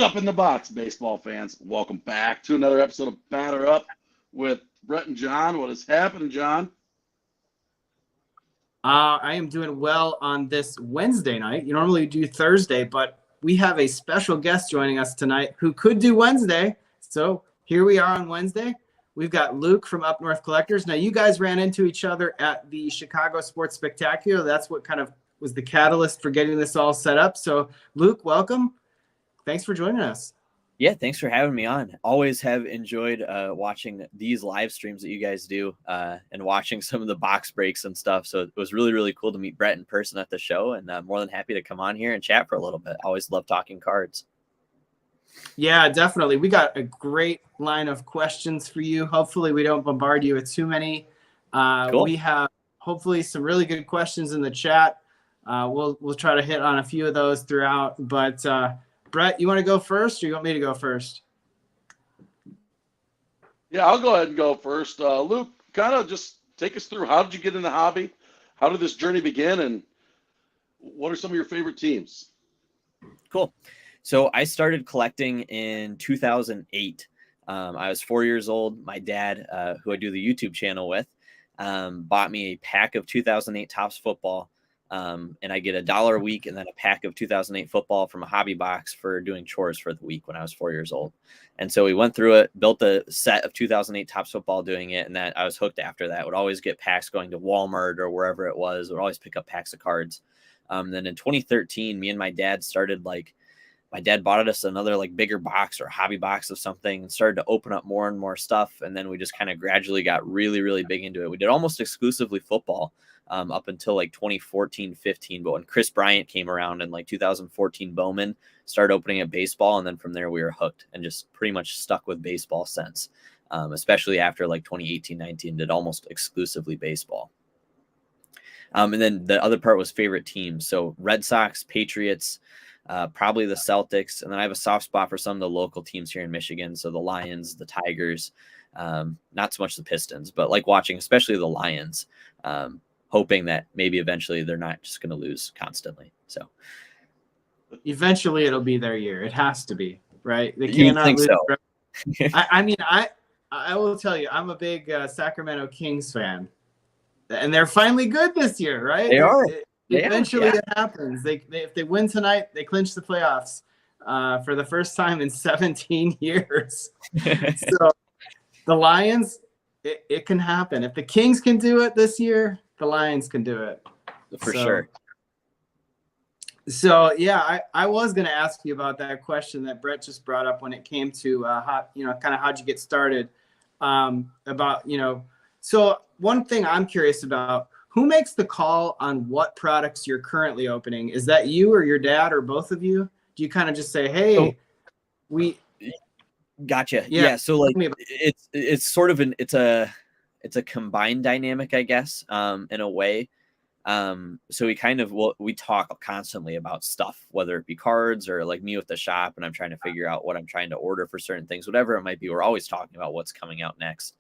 Up in the box, baseball fans. Welcome back to another episode of Batter Up with Brett and John. What is happening, John? I am doing well on this Wednesday night. You normally do Thursday, but we have a special guest joining us tonight who could do Wednesday. So here we are on Wednesday. We've got Luke from Up North Collectors. Now, you guys ran into each other at the Chicago Sports Spectacular. That's what kind of was the catalyst for getting this all set up. So, Luke, welcome. Thanks for joining us. Yeah, thanks for having me on. Always have enjoyed watching these live streams that you guys do and watching some of the box breaks and stuff. So it was really, really cool to meet Brett in person at the show, and more than happy to come on here and chat for a little bit. Always love talking cards. Yeah, definitely. We got a great line of questions for you. Hopefully we don't bombard you with too many. Cool. We have hopefully some really good questions in the chat. We'll try to hit on a few of those throughout, but Brett, you want to go first or you want me to go first? Yeah, I'll go ahead and go first. Luke, kind of just take us through, how did you get in the hobby? How did this journey begin? And what are some of your favorite teams? Cool. So I started collecting in 2008. I was 4 years old. My dad, who I do the YouTube channel with, bought me a pack of 2008 Topps football. And I get $1 a week and then a pack of 2008 football from a hobby box for doing chores for the week when I was 4 years old. And so we went through it, built a set of 2008 Topps football doing it. And that I was hooked after that. Would always get packs going to Walmart or wherever it was. Would always pick up packs of cards. Then in 2013, me and my dad started my dad bought us another bigger box or hobby box of something and started to open up more and more stuff. And then we just kind of gradually got really, really big into it. We did almost exclusively football up until 2014, 15. But when Chris Bryant came around in 2014, Bowman started opening up baseball. And then from there we were hooked and just pretty much stuck with baseball since, especially after 2018, 19, did almost exclusively baseball. And then the other part was favorite teams. So Red Sox, Patriots, probably the Celtics. And then I have a soft spot for some of the local teams here in Michigan. So the Lions, the Tigers, not so much the Pistons, but watching, especially the Lions, hoping that maybe eventually they're not just going to lose constantly. So eventually it'll be their year. It has to be, right? They you cannot think lose. so? I will tell you, I'm a big Sacramento Kings fan, and they're finally good this year, right? They are. Eventually it happens. If they win tonight, they clinch the playoffs for the first time in 17 years. So the Lions, it can happen. If the Kings can do it this year, the Lions can do it. For sure. So yeah, I was going to ask you about that question that Brett just brought up when it came to how'd you get started so one thing I'm curious about, who makes the call on what products you're currently opening? Is that you or your dad or both of you? Do you kind of just say, hey, Gotcha. Yeah. So it's sort of it's a combined dynamic, I guess, in a way. So we talk constantly about stuff, whether it be cards or me with the shop, and I'm trying to figure out what I'm trying to order for certain things, whatever it might be. We're always talking about what's coming out next,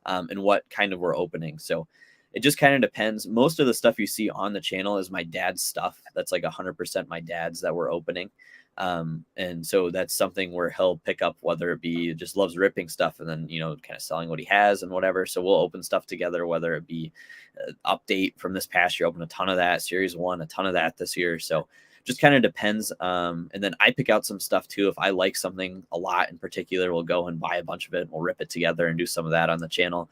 and what kind of we're opening. So it just kind of depends. Most of the stuff you see on the channel is my dad's stuff. That's 100% my dad's that we're opening. And so that's something where he'll pick up, whether it be just loves ripping stuff and then, kind of selling what he has and whatever. So we'll open stuff together, whether it be update from this past year, open a ton of that, series 1, a ton of that this year. So just kind of depends. And then I pick out some stuff too. If I like something a lot in particular, we'll go and buy a bunch of it and we'll rip it together and do some of that on the channel.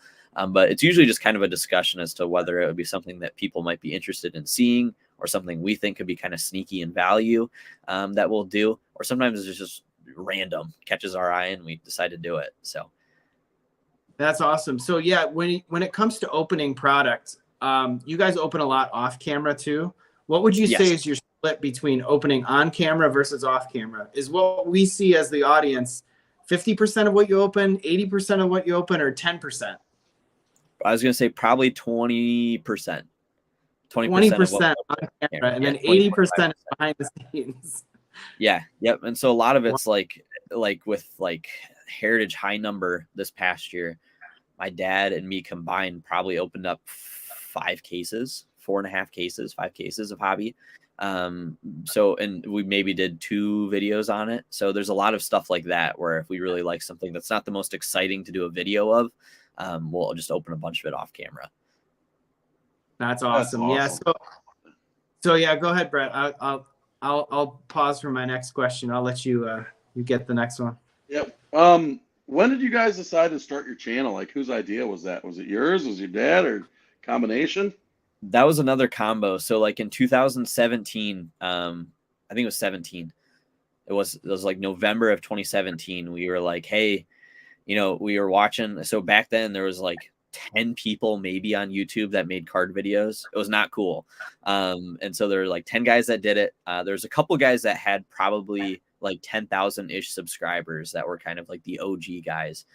But it's usually just kind of a discussion as to whether it would be something that people might be interested in seeing or something we think could be kind of sneaky in value that we'll do. Or sometimes it's just random, catches our eye and we decide to do it. So that's awesome. So yeah, when it comes to opening products, you guys open a lot off camera too. What would you say is your split between opening on camera versus off camera? Is what we see as the audience 50% of what you open, 80% of what you open, or 10%? I was going to say probably 20%. 20% on camera, and then 80% behind the scenes. Yeah. Yep. And so a lot of it's with Heritage High Number this past year, my dad and me combined probably opened up 5 4.5 cases, 5 cases of hobby. So, and we maybe did 2 videos on it. So there's a lot of stuff like that where if we really like something that's not the most exciting to do a video of, we'll just open a bunch of it off camera. That's awesome. Yeah. So yeah, go ahead, Brett. I'll pause for my next question. I'll let you you get the next one. Yep. When did you guys decide to start your channel? Like, whose idea was that? Was it yours? Was it your dad, or combination? That was another combo. So like in 2017, I think it was 17. It was like November of 2017. We were like, hey, you know, we were watching. So back then there was like 10 people maybe on YouTube that made card videos. It was not cool. And so there were like 10 guys that did it. There's a couple guys that had probably like 10,000-ish subscribers that were kind of like the OG guys.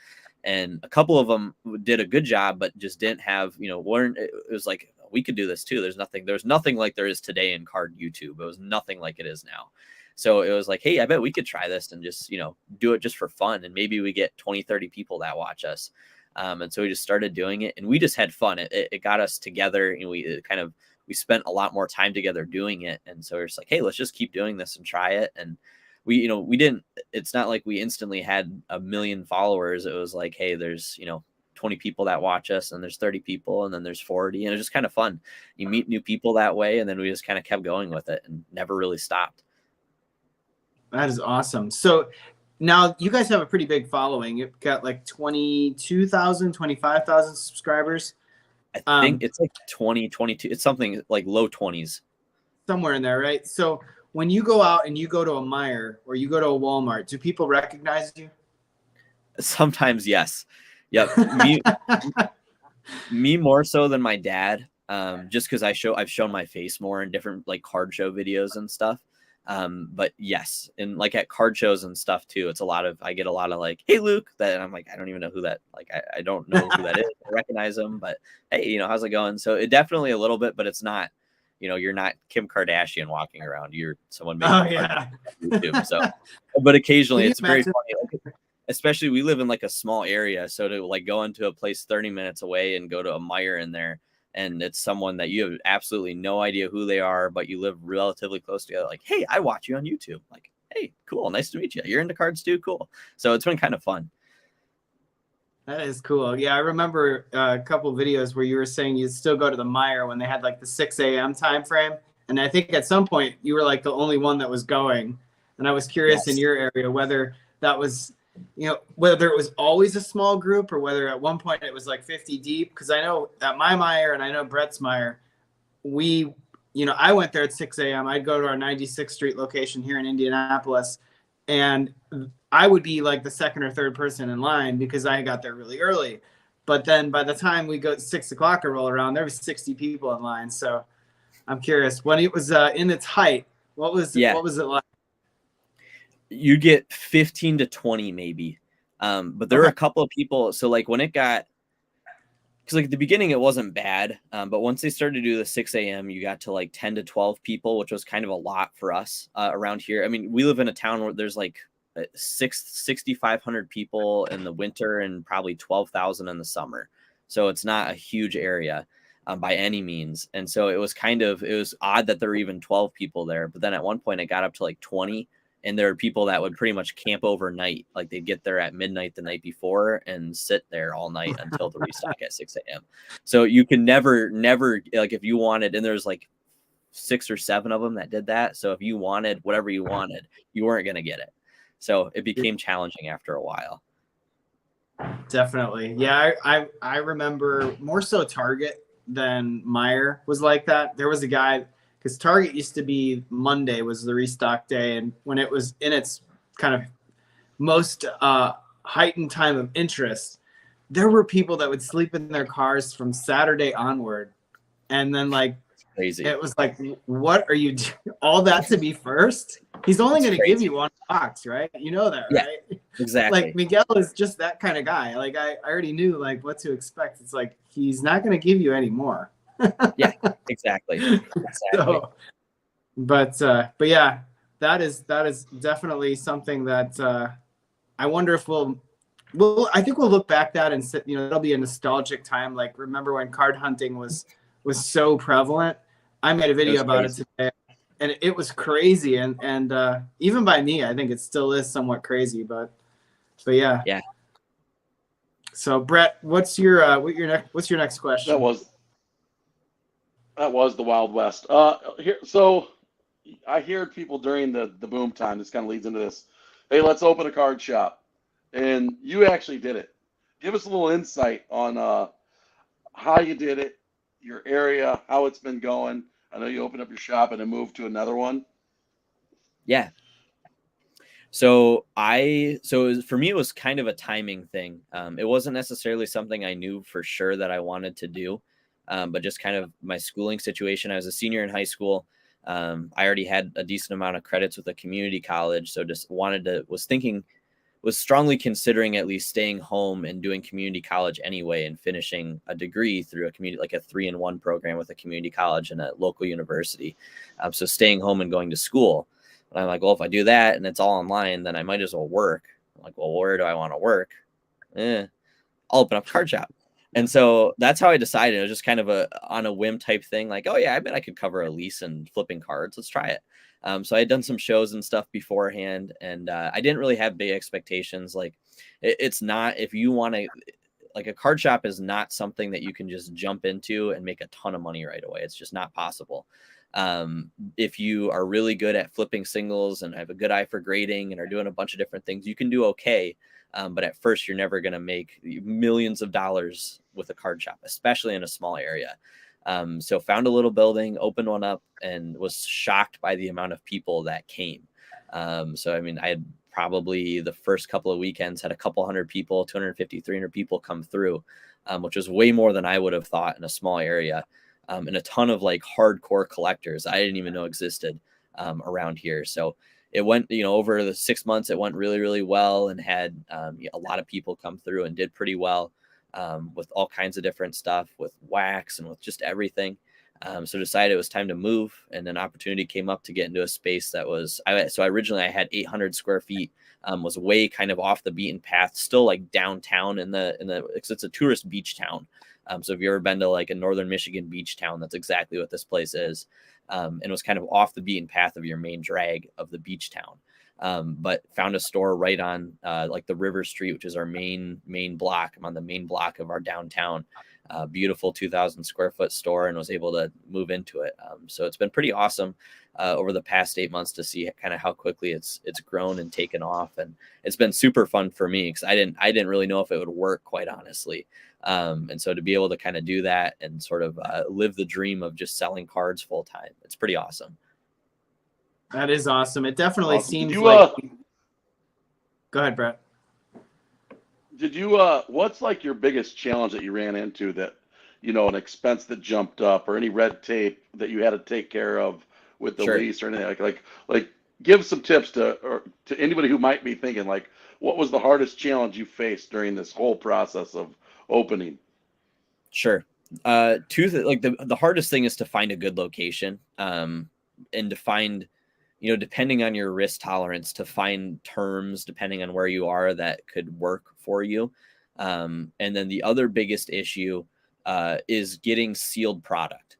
And a couple of them did a good job, but just didn't have, you know, it was like, we could do this too. There's nothing like there is today in card YouTube. It was nothing like it is now. So it was like, hey, I bet we could try this and just, you know, do it just for fun. And maybe we get 20, 30 people that watch us. And so we just started doing it, and we just had fun. It got us together, and we spent a lot more time together doing it. And so we're just like, hey, let's just keep doing this and try it. And it's not like we instantly had 1 million followers. It was like, hey, there's, 20 people that watch us, and there's 30 people, and then there's 40. And it's just kind of fun. You meet new people that way. And then we just kind of kept going with it and never really stopped. That is awesome. So now you guys have a pretty big following. You've got like 22,000, 25,000 subscribers. I think it's like 20, 22. It's something like low 20s. Somewhere in there, right? So when you go out and you go to a Meijer or you go to a Walmart, do people recognize you? Sometimes, yes. Yep. Me more so than my dad. Just because I've shown my face more in different like card show videos and stuff. But yes, and like at card shows and stuff too, I get a lot of like, hey Luke, that I'm like, I don't even know who that, like, I don't know who that is. I recognize him, but hey, how's it going? So it definitely a little bit, but it's not, you're not Kim Kardashian walking around. You're someone making on YouTube. So, but occasionally it's very funny. Like, especially we live in like a small area. So to like go into a place 30 minutes away and go to a Meijer in there, and it's someone that you have absolutely no idea who they are, but you live relatively close together. Like, hey, I watch you on YouTube. Like, hey, cool. Nice to meet you. You're into cards too? Cool. So it's been kind of fun. That is cool. Yeah, I remember a couple of videos where you were saying you'd still go to the Meijer when they had like the 6 a.m. time frame. And I think at some point you were like the only one that was going. And I was curious in your area whether that was, whether it was always a small group or whether at one point it was like 50 deep. Because I know at my Meijer and I know Brett's Meijer, I went there at 6 a.m. I'd go to our 96th Street location here in Indianapolis, and I would be like the second or third person in line because I got there really early. But then by the time we go 6 o'clock or roll around, there was 60 people in line. So I'm curious, when it was in its height, what was it like? You get 15 to 20 maybe. But there were a couple of people. So like when it got, because like at the beginning it wasn't bad. But once they started to do the 6 a.m., you got to like 10 to 12 people, which was kind of a lot for us around here. I mean, we live in a town where there's like 6,500 people in the winter and probably 12,000 in the summer. So it's not a huge area by any means. And so it was odd that there were even 12 people there. But then at one point it got up to like 20. And there are people that would pretty much camp overnight. Like they'd get there at midnight the night before and sit there all night until the restock at 6 a.m. So you can never, like if you wanted, and there's like 6 or 7 of them that did that. So if you wanted whatever you wanted, you weren't going to get it. So it became challenging after a while. Definitely. Yeah. I remember more so Target than Meijer was like that. There was a guy, because Target used to be Monday was the restock day. And when it was in its kind of most heightened time of interest, there were people that would sleep in their cars from Saturday onward. And then like, crazy. It was like, what are you doing? All that to be first? He's only going to give you one box, right? You know that, right? Yeah, exactly. Like Miguel is just that kind of guy. Like I already knew like what to expect. It's like, he's not going to give you any more. Yeah, exactly. So, but yeah, that is definitely something that I wonder if I think we'll look back at and it'll be a nostalgic time. Like remember when card hunting was was so prevalent. I made a video about it today, and it was crazy. And even by me, I think it still is somewhat crazy. But yeah. Yeah. So Brett, what's your next question? That was the Wild West. So I hear people during the boom time. This kind of leads into this. Hey, let's open a card shop, and you actually did it. Give us a little insight on how you did it, your area, how it's been going. I know you opened up your shop and then moved to another one. Yeah. So for me, it was kind of a timing thing. It wasn't necessarily something I knew for sure that I wanted to do, but just kind of my schooling situation. I was a senior in high school. I already had a decent amount of credits with a community college. So just was strongly considering at least staying home and doing community college anyway, and finishing a degree through a community, like a 3-in-1 program with a community college and a local university. So staying home and going to school. And I'm like, well, if I do that and it's all online, then I might as well work. I'm like, well, where do I want to work? I'll open up a card shop. And so that's how I decided. It was just kind of on a whim type thing. Like, oh yeah, I bet I could cover a lease and flipping cards. Let's try it. So I had done some shows and stuff beforehand, and I didn't really have big expectations. Like it's not, if you want to, like, a card shop is not something that you can just jump into and make a ton of money right away. It's just not possible. If you are really good at flipping singles and have a good eye for grading and are doing a bunch of different things, you can do okay. But at first, you're never going to make millions of dollars with a card shop, especially in a small area. So found a little building, opened one up, and was shocked by the amount of people that came. So, I mean, I had probably the first couple of weekends had a couple hundred people, 250, 300 people come through, which was way more than I would have thought in a small area. And a ton of like hardcore collectors I didn't even know existed around here. So it went, over the 6 months, it went really, really well, and had a lot of people come through and did pretty well with all kinds of different stuff, with wax and with just everything. So decided it was time to move, and an opportunity came up to get into a space that was, originally I had 800 square feet, was way kind of off the beaten path, still like downtown because it's a tourist beach town. So if you've ever been to like a northern Michigan beach town, that's exactly what this place is. And it was kind of off the beaten path of your main drag of the beach town. But found a store right on like the River Street, which is our main block. I'm on the main block of our downtown. Beautiful 2,000 square foot store, and was able to move into it. So it's been pretty awesome over the past 8 months to see kind of how quickly it's grown and taken off. And it's been super fun for me because I didn't really know if it would work, quite honestly. And so to be able to kind of do that and sort of live the dream of just selling cards full time, it's pretty awesome. That is awesome. It definitely seems you, like. Go ahead, Brett. Did you what's like your biggest challenge that you ran into, that an expense that jumped up, or any red tape that you had to take care of with the lease or anything? Like give some tips to anybody who might be thinking, like, what was the hardest challenge you faced during this whole process of opening? Sure. The hardest thing is to find a good location, and to find, depending on your risk tolerance, to find terms depending on where you are that could work for you. And then the other biggest issue is getting sealed product.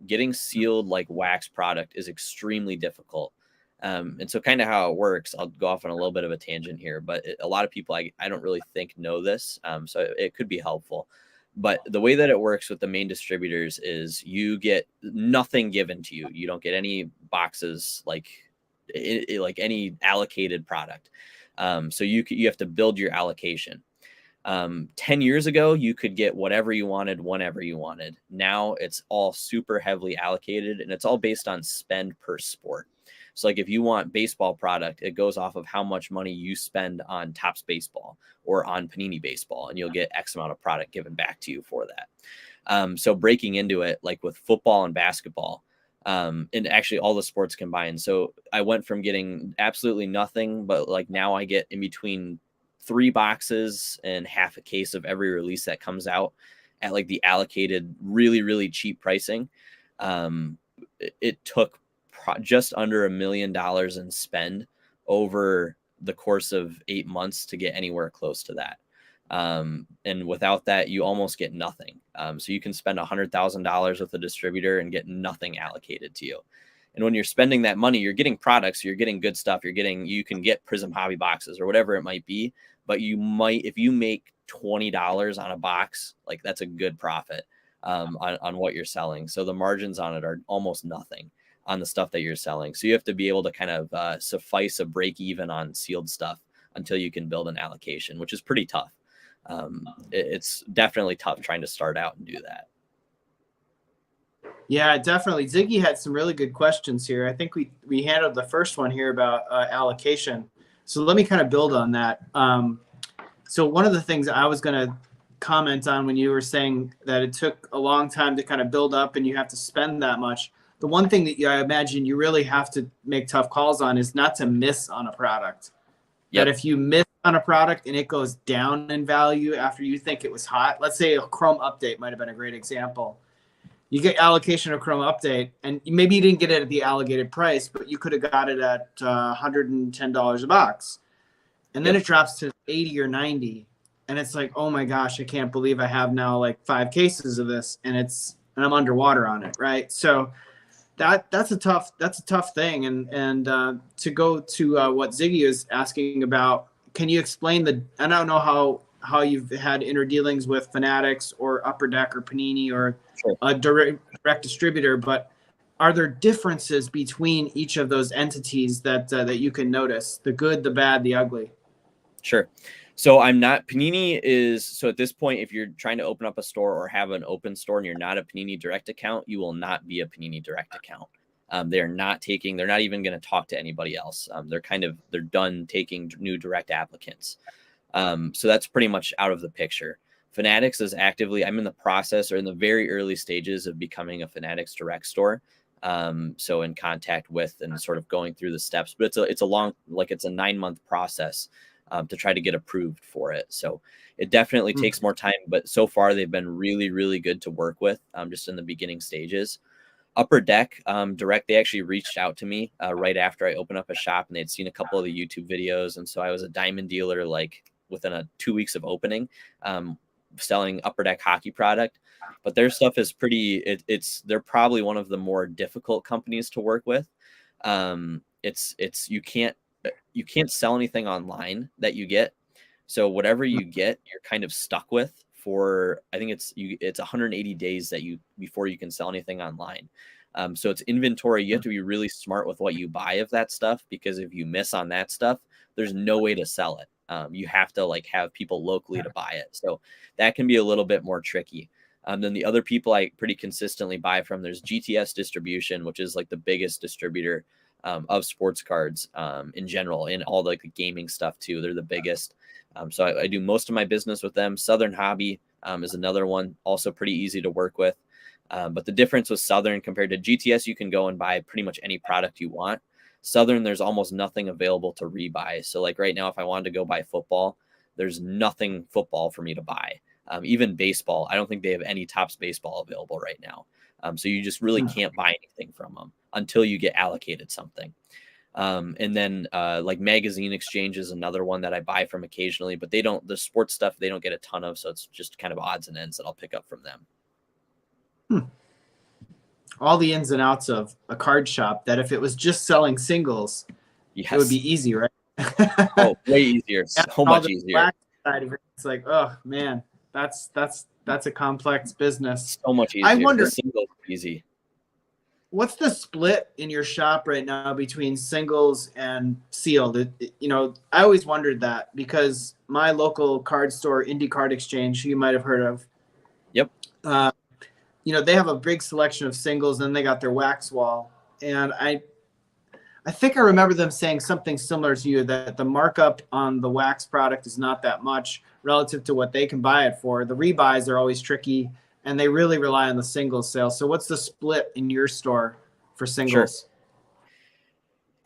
Getting sealed like wax product is extremely difficult. And so kind of how it works, I'll go off on a little bit of a tangent here, but a lot of people I don't really think know this. So it could be helpful. But the way that it works with the main distributors is you get nothing given to you. You don't get any boxes, like any allocated product. So you have to build your allocation. 10 years ago, you could get whatever you wanted, whenever you wanted. Now it's all super heavily allocated, and it's all based on spend per sport. So like if you want baseball product, it goes off of how much money you spend on Topps baseball or on Panini baseball, and you'll get X amount of product given back to you for that. So breaking into it, like with football and basketball, and actually all the sports combined. So I went from getting absolutely nothing, but like now I get in between 3 boxes and half a case of every release that comes out at like the allocated, really, really cheap pricing. It took just under $1 million in spend over the course of 8 months to get anywhere close to that. And without that, you almost get nothing. So you can spend $100,000 with a distributor and get nothing allocated to you. And when you're spending that money, you're getting products, you're getting good stuff, you can get Prism hobby boxes or whatever it might be. But you might, if you make $20 on a box, like that's a good profit on what you're selling. So the margins on it are almost nothing on the stuff that you're selling. So you have to be able to kind of suffice a break even on sealed stuff until you can build an allocation, which is pretty tough. It's definitely tough trying to start out and do that. Yeah, definitely. Ziggy had some really good questions here. I think we handled the first one here about allocation. So let me kind of build on that. So one of the things I was going to comment on when you were saying that it took a long time to kind of build up and you have to spend that much. The one thing that I imagine you really have to make tough calls on is not to miss on a product. Yep. That if you miss on a product and it goes down in value after you think it was hot, let's say a Chrome update might have been a great example. You get allocation of Chrome update, and maybe you didn't get it at the allocated price, but you could have got it at $110 a box. And then it drops to 80 or 90. And it's like, oh my gosh, I can't believe I have now like 5 cases of this and I'm underwater on it. Right. So that's a tough thing. And to go to what Ziggy is asking about, can you explain I don't know how you've had inner dealings with Fanatics or Upper Deck or Panini or a direct distributor, but are there differences between each of those entities that you can notice? The good, the bad, the ugly? Sure. So Panini is, so at this point, if you're trying to open up a store or have an open store and you're not a Panini direct account, you will not be a Panini direct account. They're not even going to talk to anybody else. They're done taking new direct applicants. So that's pretty much out of the picture. Fanatics is I'm in the process or in the very early stages of becoming a Fanatics direct store. So in contact with and sort of going through the steps, but it's a 9-month process to try to get approved for it. So it definitely takes more time, but so far they've been really, really good to work with just in the beginning stages. Upper Deck direct, they actually reached out to me right after I opened up a shop, and they'd seen a couple of the YouTube videos. And so I was a diamond dealer like within 2 weeks of opening, selling Upper Deck hockey product. But their stuff is they're probably one of the more difficult companies to work with. You can't sell anything online that you get. So whatever you get, you're kind of stuck with for, I think it's 180 days before you can sell anything online. So it's inventory. You have to be really smart with what you buy of that stuff, because if you miss on that stuff, there's no way to sell it. You have to have people locally to buy it. So that can be a little bit more tricky. Then the other people I pretty consistently buy from, there's GTS Distribution, which is like the biggest distributor of sports cards in general, in all the gaming stuff too. They're the biggest. So I do most of my business with them. Southern Hobby is another one, also pretty easy to work with. But the difference with Southern compared to GTS, you can go and buy pretty much any product you want. Southern, there's almost nothing available to rebuy. So like right now, if I wanted to go buy football, there's nothing football for me to buy. Even baseball, I don't think they have any Topps baseball available right now. So you just really can't buy anything from them until you get allocated something. And then like Magazine Exchange is another one that I buy from occasionally, but the sports stuff, they don't get a ton of. So it's just kind of odds and ends that I'll pick up from them. All the ins and outs of a card shop that if it was just selling singles, it would be easy, right? Oh, way easier. So much easier. Side of it, it's like, oh man, that's a complex business. So much easier. I wonder, singles easy. What's the split in your shop right now between singles and sealed? I always wondered that, because my local card store, Indie Card Exchange, you might have heard of. Yep. They have a big selection of singles, and they got their wax wall. And I think I remember them saying something similar to you, that the markup on the wax product is not that much relative to what they can buy it for. The rebuys are always tricky, and they really rely on the singles sale. So what's the split in your store for singles? Sure.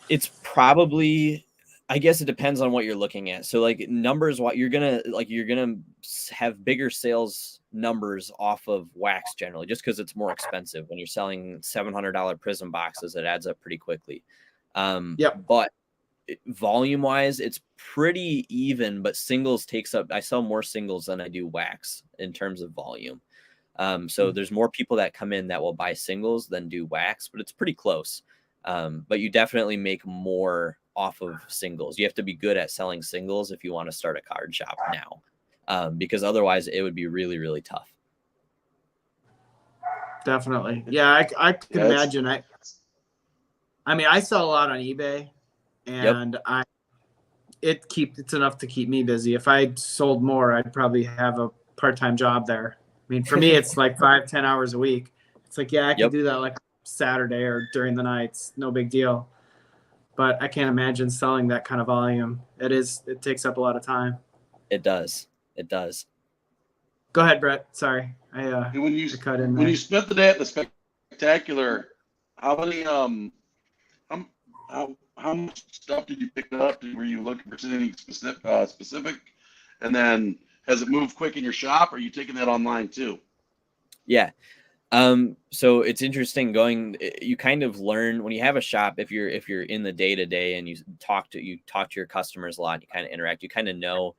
It's probably, I guess it depends on what you're looking at. So like numbers, you're going to have bigger sales numbers off of wax generally, just because it's more expensive. When you're selling $700 Prism boxes, it adds up pretty quickly. But volume wise, it's pretty even, but singles takes up, I sell more singles than I do wax in terms of volume. So there's more people that come in that will buy singles than do wax, but it's pretty close. But you definitely make more off of singles. You have to be good at selling singles if you want to start a card shop now, because otherwise it would be really, really tough. Definitely. Yeah, I can imagine. I mean, I sell a lot on eBay, and it's enough to keep me busy. If I sold more, I'd probably have a part-time job there. I mean, for me, it's like 5-10 hours a week. It's like, yeah, I can do that like Saturday or during the nights. No big deal. But I can't imagine selling that kind of volume. It takes up a lot of time. It does. It does. Go ahead, Brett. Sorry. When you cut in there. When you spent the day at the spectacular, how many how much stuff did you pick up? Were you looking for anything specific? And then has it moved quick in your shop, or are you taking that online too? Yeah. So it's interesting you kind of learn when you have a shop, if you're in the day to day and you talk to your customers a lot, you kind of interact, you kind of know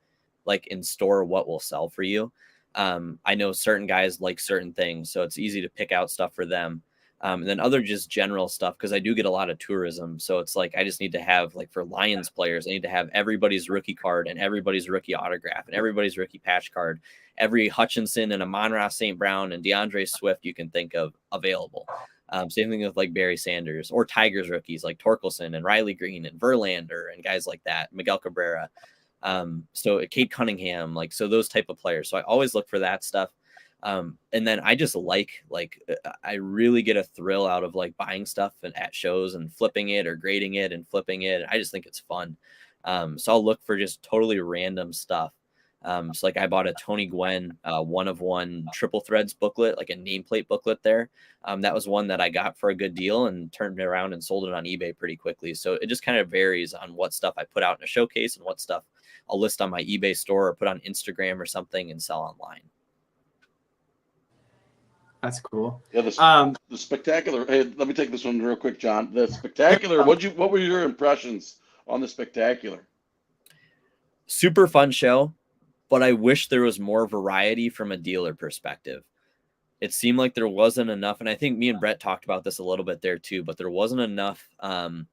like in store what will sell for you. I know certain guys like certain things, so it's easy to pick out stuff for them. And then other just general stuff, because I do get a lot of tourism. So it's like I just need to have, like for Lions players, I need to have everybody's rookie card and everybody's rookie autograph and everybody's rookie patch card, every Hutchinson and Amon-Ra St. Brown and DeAndre Swift you can think of available. Same thing with like Barry Sanders or Tigers rookies like Torkelson and Riley Green and Verlander and guys like that, Miguel Cabrera. So Cade Cunningham, like, so those type of players. So I always look for that stuff. And then I just I really get a thrill out of like buying stuff and at shows and flipping it or grading it and flipping it. I just think it's fun. So I'll look for just totally random stuff. So like I bought a Tony Gwynn, 1-of-1 triple threads booklet, like a nameplate booklet there. That was one that I got for a good deal and turned it around and sold it on eBay pretty quickly. So it just kind of varies on what stuff I put out in a showcase and what stuff I'll list on my eBay store or put on Instagram or something and sell online. That's cool. Yeah, the spectacular. Hey, let me take this one real quick, John. The spectacular. What were your impressions on the spectacular? Super fun show, but I wish there was more variety from a dealer perspective. It seemed like there wasn't enough, and I think me and Brett talked about this a little bit there too. But there wasn't enough, I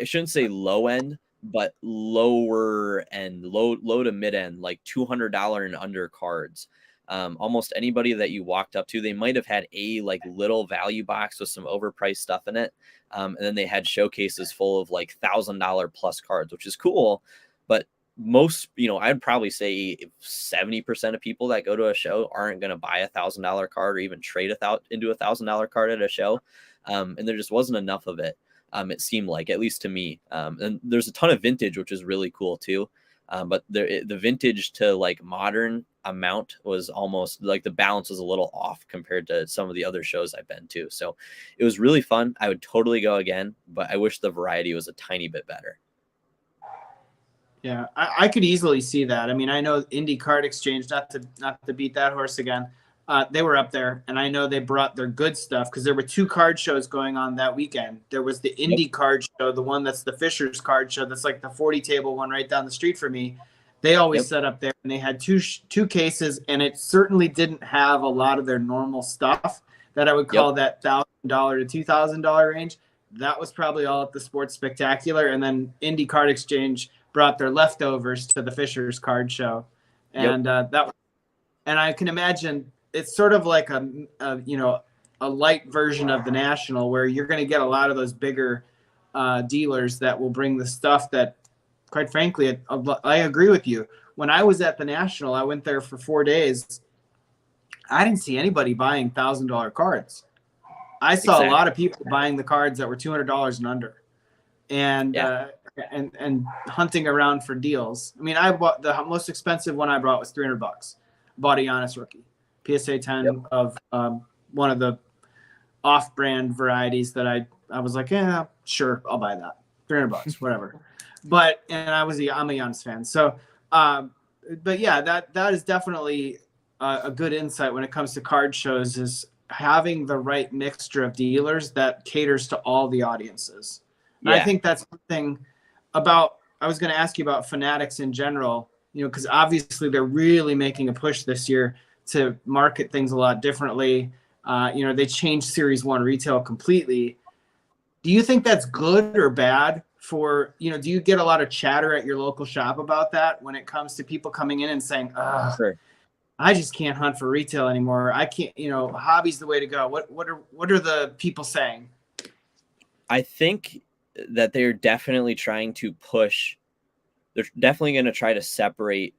shouldn't say low end, but lower end, low to mid end, like $200 and under cards. Almost anybody that you walked up to, they might have had a like little value box with some overpriced stuff in it. And then they had showcases full of like $1,000 plus cards, which is cool. But most, I'd probably say 70% of people that go to a show aren't going to buy $1,000 card or even trade into $1,000 card at a show. And there just wasn't enough of it. It seemed like, at least to me. And there's a ton of vintage, which is really cool too. But the vintage to like modern amount was almost like the balance was a little off compared to some of the other shows I've been to. So it was really fun. I would totally go again, but I wish the variety was a tiny bit better. Yeah, I could easily see that. I mean, I know Indie Card Exchange, not to beat that horse again. They were up there, and I know they brought their good stuff because there were 2 card shows going on that weekend. There was the Indie Card Show, the one that's the Fisher's Card Show, that's like the 40 table one right down the street from me. They always set up there, and they had two cases, and it certainly didn't have a lot of their normal stuff that I would call that $1,000 to $2,000 range. That was probably all at the Sports Spectacular, and then Indie Card Exchange brought their leftovers to the Fisher's Card Show, and and I can imagine it's sort of like a light version of the National, where you're going to get a lot of those bigger dealers that will bring the stuff that, quite frankly, I agree with you. When I was at the National, I went there for 4 days. I didn't see anybody buying $1,000 cards. I saw a lot of people buying the cards that were $200 and under, and hunting around for deals. I mean, I bought the most expensive one I brought was $300. Bought a Giannis rookie, PSA 10 of one of the off-brand varieties that I was like, yeah, sure, I'll buy that. $300, whatever. I'm a Giannis fan. So, but yeah, that is definitely a good insight when it comes to card shows, is having the right mixture of dealers that caters to all the audiences. And I Yeah. think that's something about, I was going to ask you about Fanatics in general, you know, because obviously they're really making a push this year to market things a lot differently. You know, they changed Series 1 retail completely. Do you think that's good or bad for, you know, do you get a lot of chatter at your local shop about that when it comes to people coming in and saying, Sure. I just can't hunt for retail anymore. I can't, you know, hobby's the way to go. What are the people saying? I think that they're definitely trying to push. They're definitely going to try to separate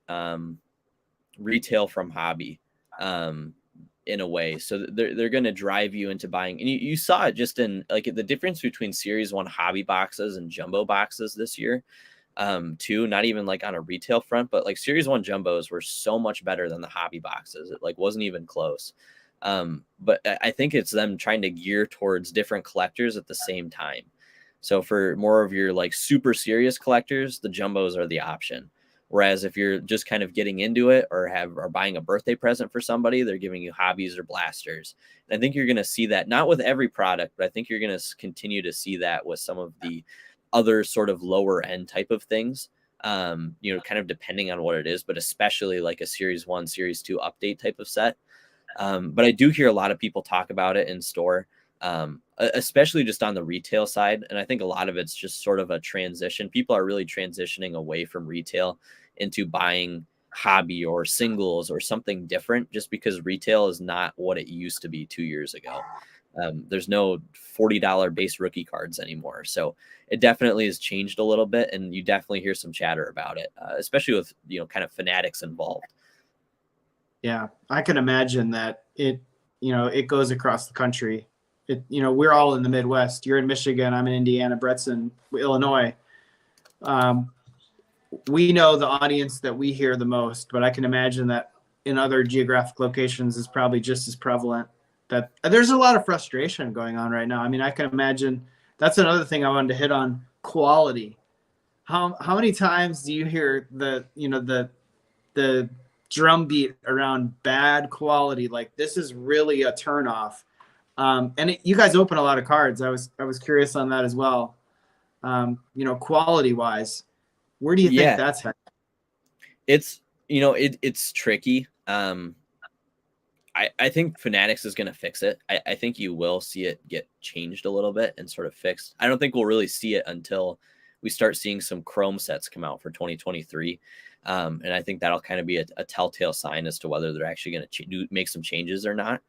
retail from hobby in a way. So they're going to drive you into buying. And you saw it just in like the difference between Series 1 hobby boxes and jumbo boxes this year. Too, not even like on a retail front, but like Series 1 jumbos were so much better than the hobby boxes. It like wasn't even close. But I think it's them trying to gear towards different collectors at the same time. So for more of your like super serious collectors, the jumbos are the option. Whereas if you're just kind of getting into it or are buying a birthday present for somebody, they're giving you hobbies or blasters. And I think you're going to see that not with every product, but I think you're going to continue to see that with some of the other sort of lower end type of things, you know, kind of depending on what it is, but especially like a Series 1, Series 2 update type of set. But I do hear a lot of people talk about it in store, especially just on the retail side. And I think a lot of it's just sort of a transition. People are really transitioning away from retail into buying hobby or singles or something different, just because retail is not what it used to be 2 years ago. There's no $40 base rookie cards anymore. So it definitely has changed a little bit, and you definitely hear some chatter about it, especially with, you know, kind of fanatics involved. Yeah, I can imagine that it, you know, it goes across the country. It, you know, we're all in the Midwest. You're in Michigan. I'm in Indiana. Brett's in Illinois. We know the audience that we hear the most, but I can imagine that in other geographic locations is probably just as prevalent. That there's a lot of frustration going on right now. I mean, I can imagine that's another thing I wanted to hit on: quality. How many times do you hear the, you know, the drumbeat around bad quality? Like, this is really a turnoff. And you guys open a lot of cards. I was curious on that as well. You know, quality wise, where do you think that's headed? It's, you know, it's tricky. I think Fanatics is going to fix it. I think you will see it get changed a little bit and sort of fixed. I don't think we'll really see it until we start seeing some Chrome sets come out for 2023. And I think that'll kind of be a telltale sign as to whether they're actually going to make some changes or not.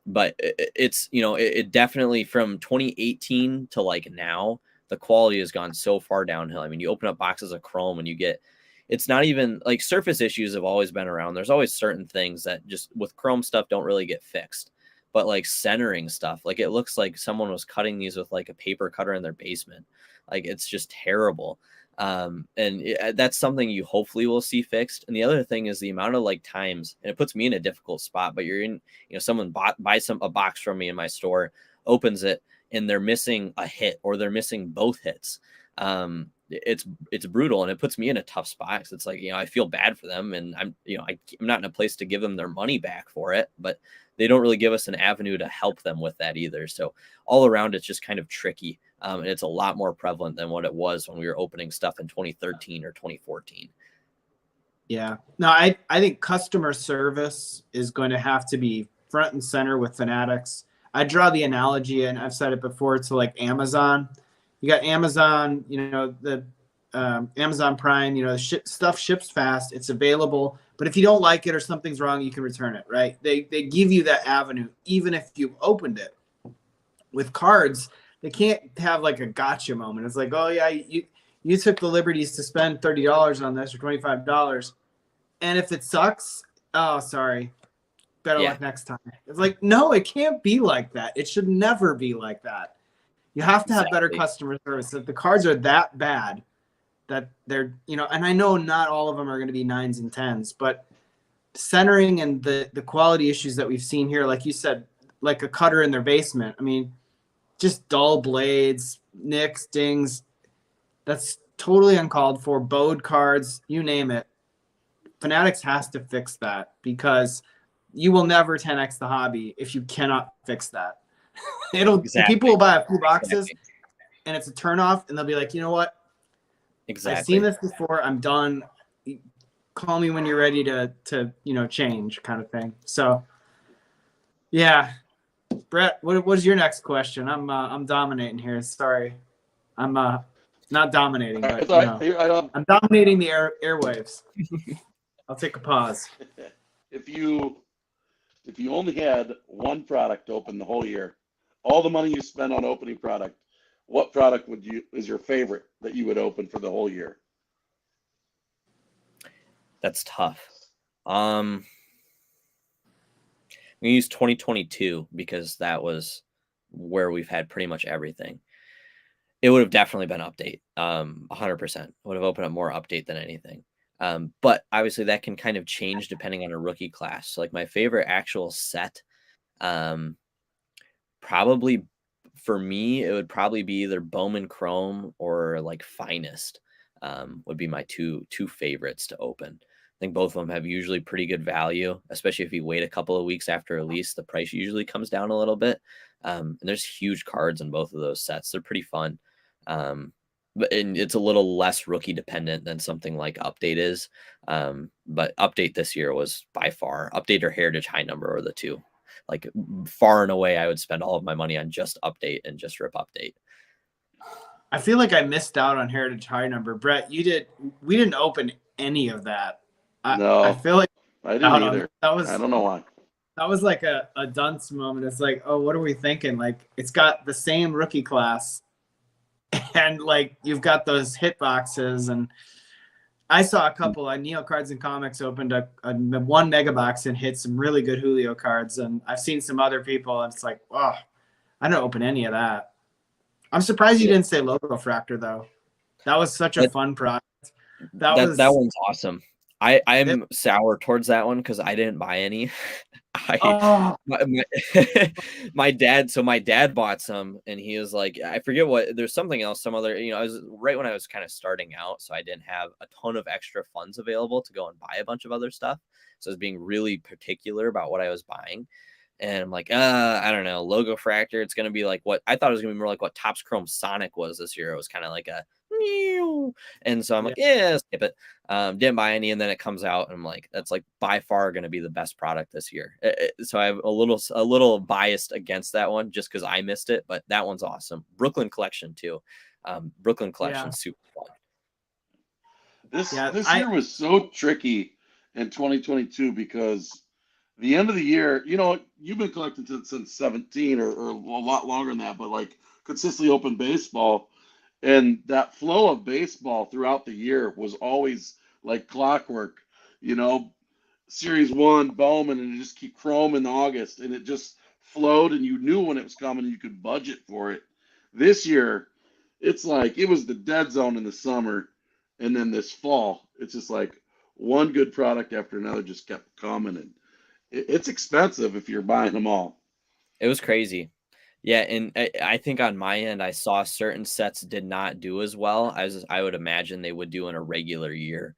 But it's, you know, it definitely from 2018 to like now, the quality has gone so far downhill. I mean, you open up boxes of Chrome and you get, it's not even like surface issues have always been around. There's always certain things that just with Chrome stuff don't really get fixed, but like centering stuff, like it looks like someone was cutting these with like a paper cutter in their basement. Like it's just terrible. That's something you hopefully will see fixed. And the other thing is the amount of like times, and it puts me in a difficult spot, but you're in, you know, someone buys a box from me in my store, opens it, and they're missing a hit or they're missing both hits. It's brutal, and it puts me in a tough spot. Cause it's like, you know, I feel bad for them, and I'm not in a place to give them their money back for it, but they don't really give us an avenue to help them with that either. So all around, it's just kind of tricky. And it's a lot more prevalent than what it was when we were opening stuff in 2013 or 2014. Yeah, no, I think customer service is going to have to be front and center with Fanatics. I draw the analogy, and I've said it before, to like Amazon. You got Amazon, you know, the Amazon Prime, you know, stuff ships fast, it's available, but if you don't like it or something's wrong, you can return it, right? They give you that avenue, even if you've opened it. With cards, they can't have like a gotcha moment. It's like, oh yeah, you took the liberties to spend $30 on this or $25, and if it sucks, oh sorry, better luck next time. It's like, no, it can't be like that. It should never be like that. You have to have better customer service. If the cards are that bad that they're, you know, and I know not all of them are going to be 9s and 10s, but centering and the quality issues that we've seen here, like you said, like a cutter in their basement. I mean, just dull blades, nicks, dings. That's totally uncalled for. Bowed cards, you name it. Fanatics has to fix that, because you will never 10x the hobby if you cannot fix that. People will buy a few boxes, and it's a turnoff, and they'll be like, you know what? Exactly. I've seen this before. I'm done. Call me when you're ready to change, kind of thing. So, yeah, Brett, what is your next question? I'm dominating here. Sorry, I'm not dominating, but I'm dominating the airwaves. I'll take a pause. If you only had one product to open the whole year, all the money you spend on opening product, what product is your favorite that you would open for the whole year? That's tough. I'm gonna use 2022 because that was where we've had pretty much everything. It would have definitely been update. 100% would have opened up more update than anything. But obviously that can kind of change depending on a rookie class. So like my favorite actual set, probably for me, it would probably be either Bowman Chrome or like Finest, would be my two favorites to open. I think both of them have usually pretty good value, especially if you wait a couple of weeks after release, the price usually comes down a little bit. And there's huge cards in both of those sets. They're pretty fun. But it's a little less rookie dependent than something like Update is. But Update this year was by far Update or Heritage High Number or the two. Like far and away, I would spend all of my money on just Update and just rip Update. I feel like I missed out on Heritage High Number. Brett, we didn't open any of that. No, I feel like I didn't either. I don't know why. That was like a dunce moment. It's like, oh, what are we thinking? Like, it's got the same rookie class, and like you've got those hit boxes. And I saw a couple. Neo Cards and Comics opened a 1 mega box and hit some really good Julio cards. And I've seen some other people, and it's like, oh, I didn't open any of that. I'm surprised you didn't say Logo Fractor though. That was such a fun product. That one's awesome. I'm sour towards that one because I didn't buy any. My dad bought some, and he was like, I forget what, there's something else, some other, I was right when I was kind of starting out, so I didn't have a ton of extra funds available to go and buy a bunch of other stuff. So I was being really particular about what I was buying. And I'm like, I don't know, Logo Fractor. It's going to be like what I thought it was going to be more like what Topps Chrome Sonic was this year. It was kind of like a, and so I'm like, yeah, skip it. Didn't buy any. And then it comes out and I'm like, that's like by far going to be the best product this year. So I have a little biased against that one just because I missed it, but that one's awesome. Brooklyn Collection too. Brooklyn Collection, super fun. This year was so tricky in 2022 because the end of the year, you've been collecting since 17 or a lot longer than that, but like consistently open baseball. And that flow of baseball throughout the year was always like clockwork, Series 1, Bowman, and just keep Chrome in August. And it just flowed, and you knew when it was coming, and you could budget for it. This year, it's like it was the dead zone in the summer. And then this fall, it's just like one good product after another just kept coming. And it's expensive if you're buying them all. It was crazy. Yeah, and I think on my end, I saw certain sets did not do as well as I would imagine they would do in a regular year.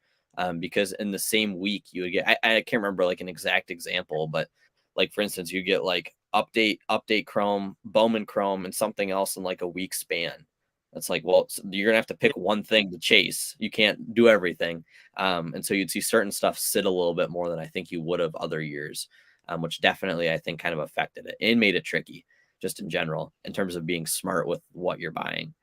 Because in the same week, you would get, I can't remember like an exact example, but like, for instance, you get like Update Chrome, Bowman Chrome, and something else in like a week span. That's like, well, you're going to have to pick one thing to chase. You can't do everything. And so you'd see certain stuff sit a little bit more than I think you would have other years, which definitely I think kind of affected it and made it tricky. Just in general, in terms of being smart with what you're buying.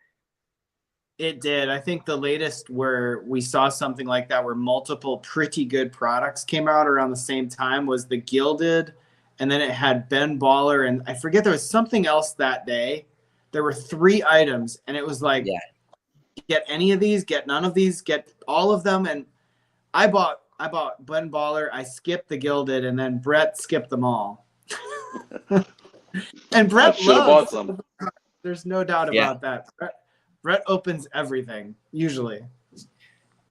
It did. I think the latest where we saw something like that, where multiple pretty good products came out around the same time, was the Gilded, and then it had Ben Baller, and I forget there was something else that day. There were 3 items, and it was like, get any of these, get none of these, get all of them. And I bought Ben Baller, I skipped the Gilded, and then Brett skipped them all. And Brett loves some. There's no doubt about that. Brett opens everything, usually.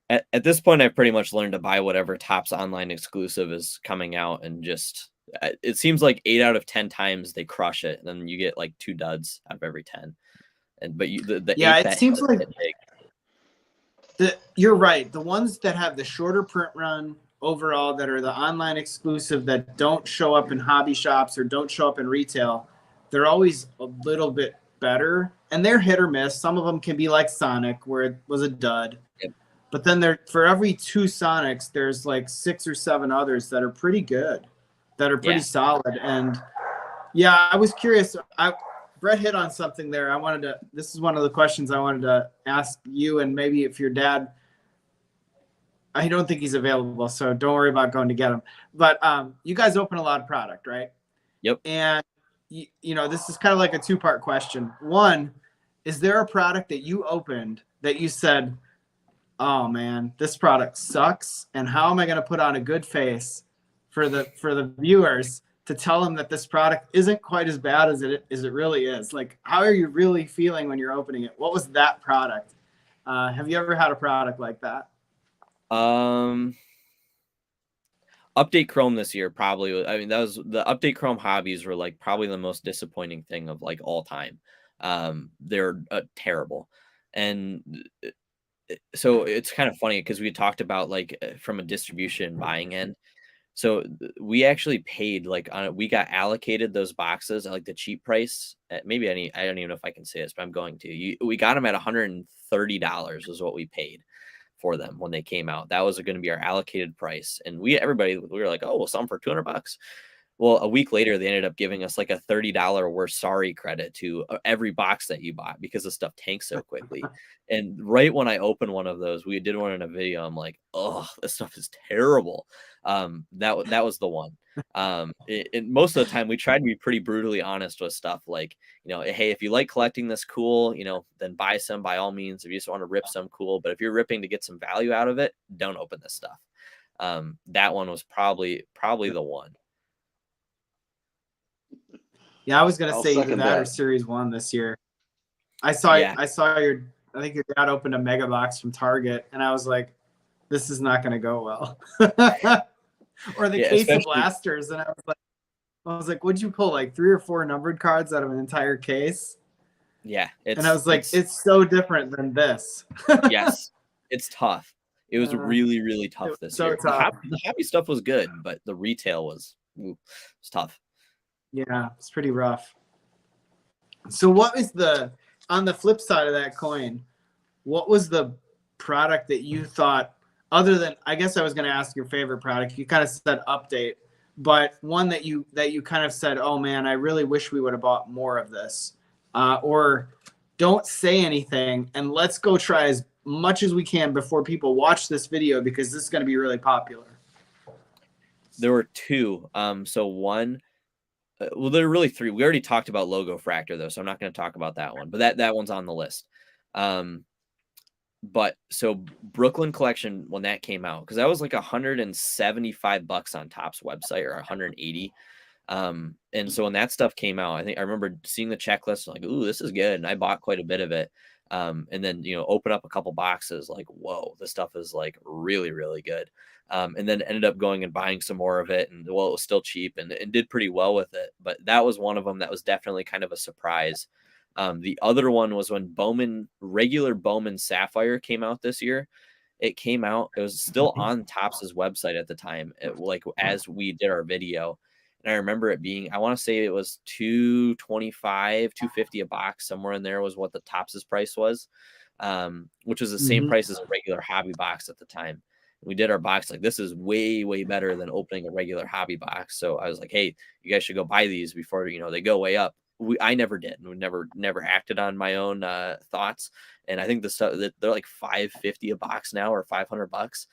At this point, I've pretty much learned to buy whatever Topps online exclusive is coming out, and just it seems like 8 out of 10 times they crush it, and then you get like 2 duds out of every 10. But it seems like you're right. The ones that have the shorter print run overall, that are the online exclusive, that don't show up in hobby shops or don't show up in retail, they're always a little bit better, and they're hit or miss. Some of them can be like Sonic, where it was a dud. Yep. But then for every 2 Sonics, there's like 6 or 7 others that are pretty good, that are pretty solid. And yeah, I was curious. Brett hit on something there. This is one of the questions I wanted to ask you, and maybe if your dad, I don't think he's available, so don't worry about going to get him. But you guys open a lot of product, right? Yep. And this is kind of like a 2-part question. One, is there a product that you opened that you said, oh man, this product sucks, and how am I going to put on a good face for the viewers to tell them that this product isn't quite as bad as it really is? Like, how are you really feeling when you're opening it? What was that product? Have you ever had a product like that? Update Chrome this year probably. I mean, that was the Update Chrome hobbies were like probably the most disappointing thing of like all time. They're terrible, and so it's kind of funny because we talked about like from a distribution buying end. So we actually paid we got allocated those boxes at like the cheap price. I don't even know if I can say this, but I'm going to. We got them at $130 was what we paid for them when they came out. That was going to be our allocated price, and we were like, oh, we'll sell them for $200. Well, a week later, they ended up giving us like a $30 "we're sorry" credit to every box that you bought because the stuff tanks so quickly. And right when I opened one of those, we did one in a video. I'm like, oh, this stuff is terrible. That was the one. And most of the time, we tried to be pretty brutally honest with stuff like, hey, if you like collecting this, cool, then buy some by all means. If you just want to rip some, cool. But if you're ripping to get some value out of it, don't open this stuff. That one was probably the one. Yeah, I was gonna say either that or Series 1 this year. I saw I think your dad opened a mega box from Target, and I was like, this is not gonna go well. Or the case of blasters, and I was like, would you pull like 3 or 4 numbered cards out of an entire case? Yeah. And I was like, it's so different than this. Yes, it's tough. It was really, really tough this year. Tough. The hobby stuff was good, but the retail was tough. Yeah, it's pretty rough. So what is on the flip side of that coin, what was the product that you thought, other than, I guess I was going to ask your favorite product, you kind of said Update, but one that you kind of said, oh man, I really wish we would have bought more of this, or don't say anything and let's go try as much as we can before people watch this video because this is going to be really popular? There were 2. So one, well, there are really 3. We already talked about Logo Fractor though, so I'm not going to talk about that one, but that one's on the list. But so Brooklyn Collection, when that came out, because that was like $175 on Topps website, or 180. And so when that stuff came out, I remember seeing the checklist, like, ooh, this is good. And I bought quite a bit of it. And then, open up a couple boxes, like, whoa, this stuff is like really, really good. And then ended up going and buying some more of it. And well, it was still cheap and did pretty well with it. But that was one of them that was definitely kind of a surprise. The other one was when regular Bowman Sapphire came out this year. It came out, it was still on Topps' website at the time, as we did our video. And I remember it being, I want to say it was $225, $250 a box, somewhere in there was what the Topps' price was, which was the same price as a regular hobby box at the time. And we did our box like, this is way, way better than opening a regular hobby box. So I was like, hey, you guys should go buy these before, they go way up. I never did. We never acted on my own thoughts. And I think the stuff that they're like $550 a box now, or $500.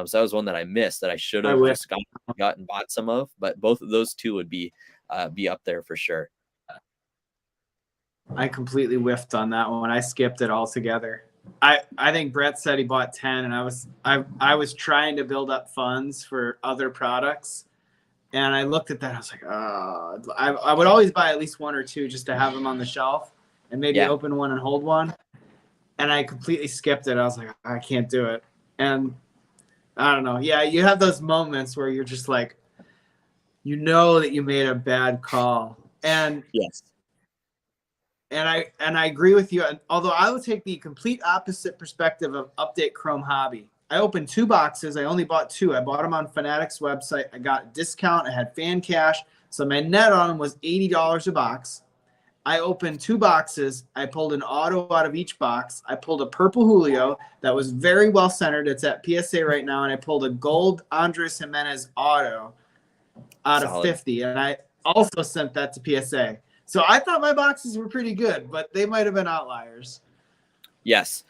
So that was one that I missed that I should have just gotten bought some of. But both of those 2 would be up there for sure. I completely whiffed on that one. I skipped it altogether. I think Brett said he bought 10, and I was trying to build up funds for other products. And I looked at that. I was like, oh, I would always buy at least 1 or 2 just to have them on the shelf and maybe open one and hold one. And I completely skipped it. I was like, I can't do it. And I don't know. Yeah, you have those moments where you're just like, that you made a bad call. And yes. And I agree with you. Although I would take the complete opposite perspective of Update Chrome Hobby. I opened 2 boxes. I only bought 2. I bought them on Fanatics website. I got a discount. I had fan cash. So my net on them was $80 a box. I opened 2 boxes. I pulled an auto out of each box. I pulled a purple Julio that was very well centered. It's at PSA right now. And I pulled a gold Andres Jimenez auto out of 50. And I also sent that to PSA. So I thought my boxes were pretty good, but they might have been outliers. Yes.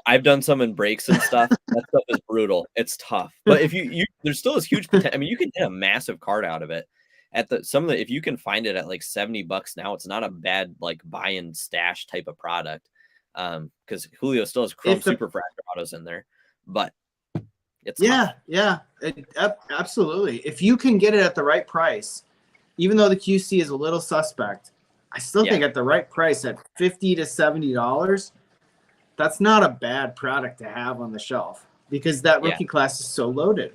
I've done some in breaks and stuff. That stuff is brutal. It's tough. But if you there's still this huge potential. I mean, you can get a massive card out of it. If you can find it at like $70 now, it's not a bad like buy and stash type of product. Because Julio still has chrome superfractor autos in there, but it's absolutely. If you can get it at the right price, even though the QC is a little suspect, I still think at the right price at $50 to $70, that's not a bad product to have on the shelf because that rookie class is so loaded.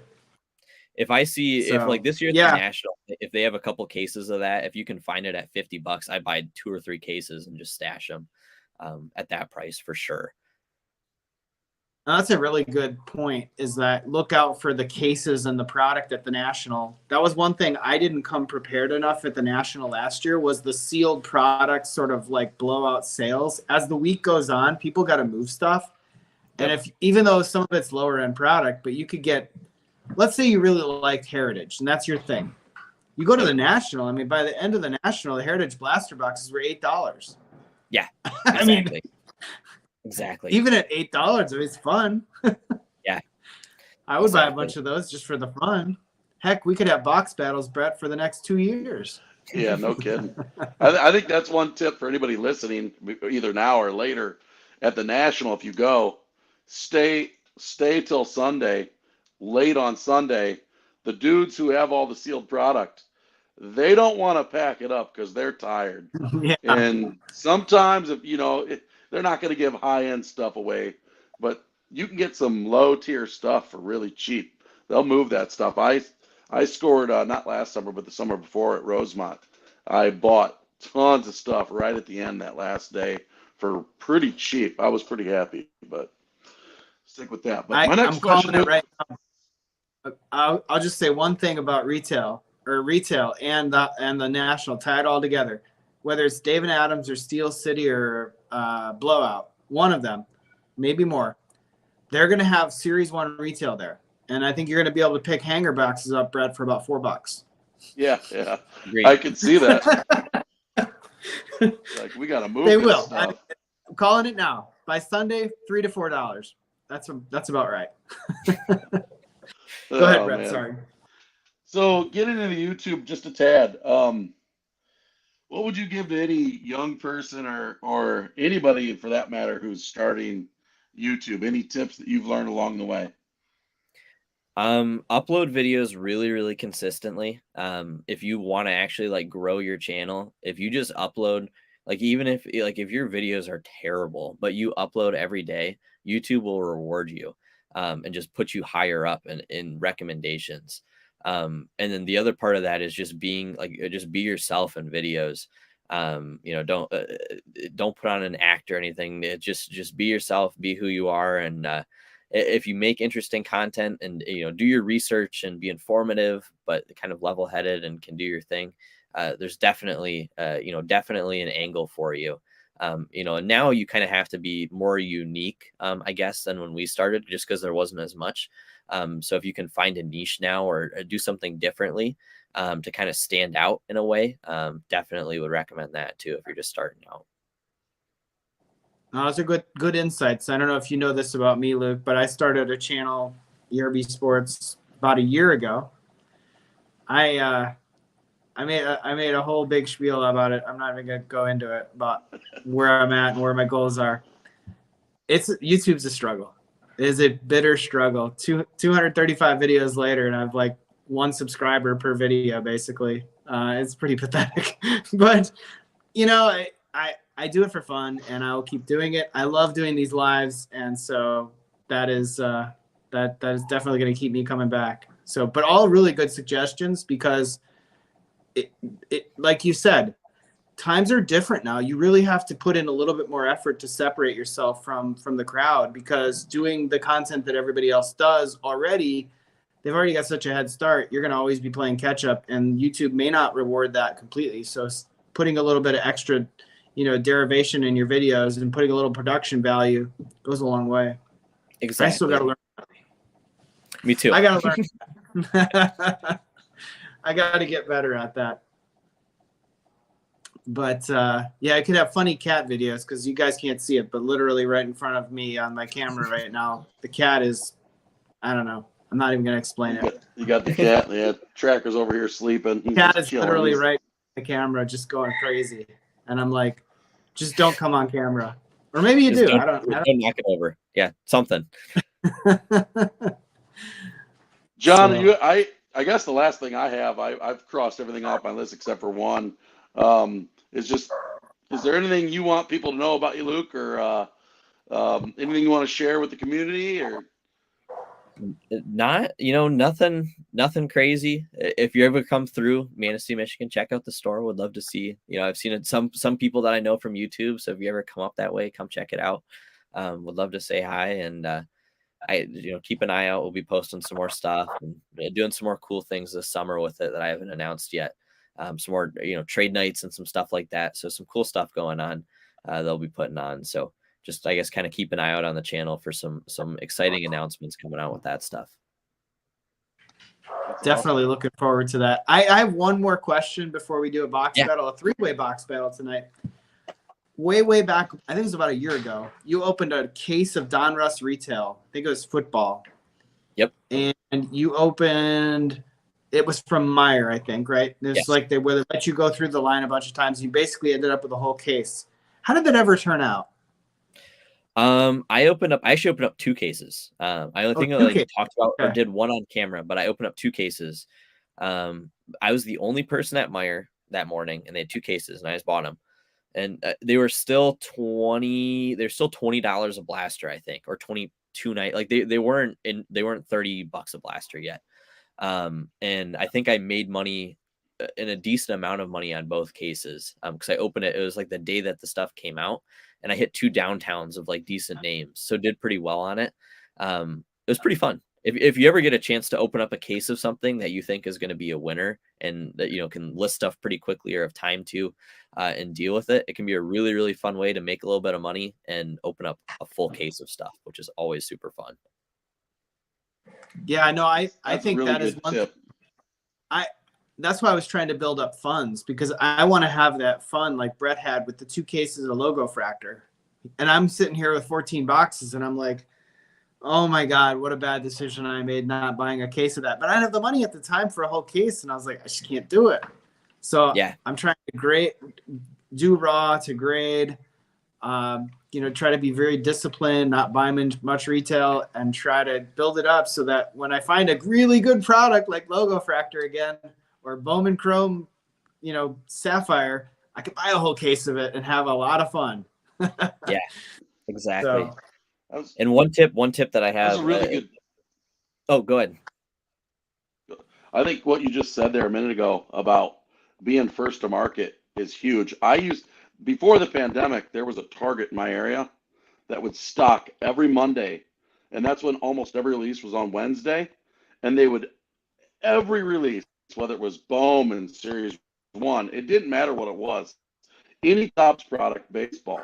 If I see if like this year's the National, if they have a couple cases of that, if you can find it at $50, I buy 2 or 3 cases and just stash them at that price for sure. That's a really good point, is that look out for the cases and the product at the National. That was one thing I didn't come prepared enough at the National last year, was the sealed product sort of like blowout sales. As the week goes on, people got to move stuff. And even though some of it's lower end product, but you could get, let's say you really liked Heritage and that's your thing. You go to the National. I mean, by the end of the National, the Heritage blaster boxes were $8. Yeah. Exactly. I mean, exactly. Even at $8, it's fun. Yeah. I would buy a bunch of those just for the fun. Heck, we could have box battles, Brett, for the next 2 years. Yeah, no kidding. I think that's one tip for anybody listening, either now or later at the National. If you go, stay till Sunday, late on Sunday. The dudes who have all the sealed product, they don't want to pack it up because they're tired. Yeah. And sometimes, if they're not going to give high-end stuff away, but you can get some low-tier stuff for really cheap. They'll move that stuff. I scored, not last summer, but the summer before at Rosemont. I bought tons of stuff right at the end that last day for pretty cheap. I was pretty happy, but stick with that. But my next question is, right now. I'll just say one thing about retail and the National, tie it all together. Whether it's David Adams or Steel City or Blowout, one of them, maybe more, they're going to have Series 1 retail there. And I think you're going to be able to pick hanger boxes up, Brett, for about $4. Yeah. I can see that. Like, we got to move. They will. I'm calling it now. By Sunday, $3 to $4. That's about right. Go ahead, Brett. Man. Sorry. So getting into YouTube just a tad. What would you give to any young person or anybody for that matter who's starting YouTube? Any tips that you've learned along the way? Upload videos really, really consistently. If you want to actually like grow your channel, if you just upload, like even if your videos are terrible, but you upload every day, YouTube will reward you and just put you higher up in recommendations. And then the other part of that is just being just be yourself in videos. Don't put on an act or anything. Just be yourself, be who you are. And, if you make interesting content and, do your research and be informative, but kind of level headed and can do your thing, there's definitely an angle for you. And now you kind of have to be more unique, I guess, than when we started, just because there wasn't as much. So if you can find a niche now or do something differently to kind of stand out in a way, definitely would recommend that too if you're just starting out. Those are good insights. I don't know if you know this about me, Luke, but I started a channel, ERB Sports, about a year ago. I made a whole big spiel about it. I'm not even going to go into it, about where I'm at and where my goals are. YouTube's a struggle. It is a bitter struggle. 235 videos later, and I've like 1 subscriber per video, basically. It's pretty pathetic. But, I do it for fun, and I will keep doing it. I love doing these lives, and so that is definitely going to keep me coming back. So, but all really good suggestions, because it like you said, times are different now. You really have to put in a little bit more effort to separate yourself from the crowd, because doing the content that everybody else does already, they've already got such a head start. You're going to always be playing catch up, and YouTube may not reward that completely. So putting a little bit of extra derivation in your videos and putting a little production value goes a long way. Exactly. I still got to learn. Me too. I got to learn. I got to get better at that. But yeah, I could have funny cat videos because you guys can't see it, but literally right in front of me on my camera right now, the cat is, I don't know. I'm not even going to explain it. You got the cat. Yeah, Tracker's over here sleeping. He's Cat just is chilling. literally right on the camera, just going crazy. And I'm like, just don't come on camera. Or maybe you Just do. don't, I don't knock it over. Yeah, something. John, So- I guess the last thing I have, I've crossed everything off my list except for one. Is there anything you want people to know about you, Luke, or anything you want to share with the community, or? Not, nothing crazy. If you ever come through Manistee, Michigan, check out the store. Would love to see. I've seen it. Some people that I know from YouTube. So if you ever come up that way, come check it out. Would love to say hi, and keep an eye out. We'll be posting some more stuff and doing some more cool things this summer with it that I haven't announced yet. Some more, trade nights and some stuff like that. So some cool stuff going on. They'll be putting on. So just, I guess, kind of keep an eye out on the channel for some exciting announcements coming out with that stuff. Definitely looking forward to that. I have one more question before we do a box battle, a three-way box battle tonight. Way back, I think it was about a year ago, you opened a case of Don Russ Retail. I think it was football. Yep. And you opened, it was from Meyer, I think, right? It's like they let you go through the line a bunch of times. You basically ended up with a whole case. How did that ever turn out? I actually opened up two cases. I only think I talked about or did one on camera, but I opened up two cases. I was the only person at Meyer that morning, and they had two cases, and I just bought them. And they were still $20 a blaster, I think, or 22 night. Like they weren't $30 a blaster yet. And I think I made money in a decent amount of money on both cases. Because I opened it was like the day that the stuff came out, and I hit two downtowns of like decent names, so did pretty well on it. It was pretty fun. If you ever get a chance to open up a case of something that you think is going to be a winner and that can list stuff pretty quickly or have time to and deal with it, it can be a really, really fun way to make a little bit of money and open up a full case of stuff, which is always super fun. Yeah, no, I think really that is one tip. That's why I was trying to build up funds, because I want to have that fun like Brett had with the two cases of Logo Fractor. And I'm sitting here with 14 boxes and I'm like, oh my God, what a bad decision I made not buying a case of that. But I didn't have the money at the time for a whole case, and I was like, I just can't do it. So yeah, I'm trying to do raw to grade, try to be very disciplined, not buy much retail, and try to build it up so that when I find a really good product like Logo Fractor again, or Bowman Chrome, Sapphire, I could buy a whole case of it and have a lot of fun. Yeah, exactly. So, and one tip that I have. That's a really good. Oh, go ahead. I think what you just said there a minute ago about being first to market is huge. Before the pandemic, there was a Target in my area that would stock every Monday, and that's when almost every release was on Wednesday, and every release, whether it was Bowman Series 1, it didn't matter what it was. Any Topps product baseball,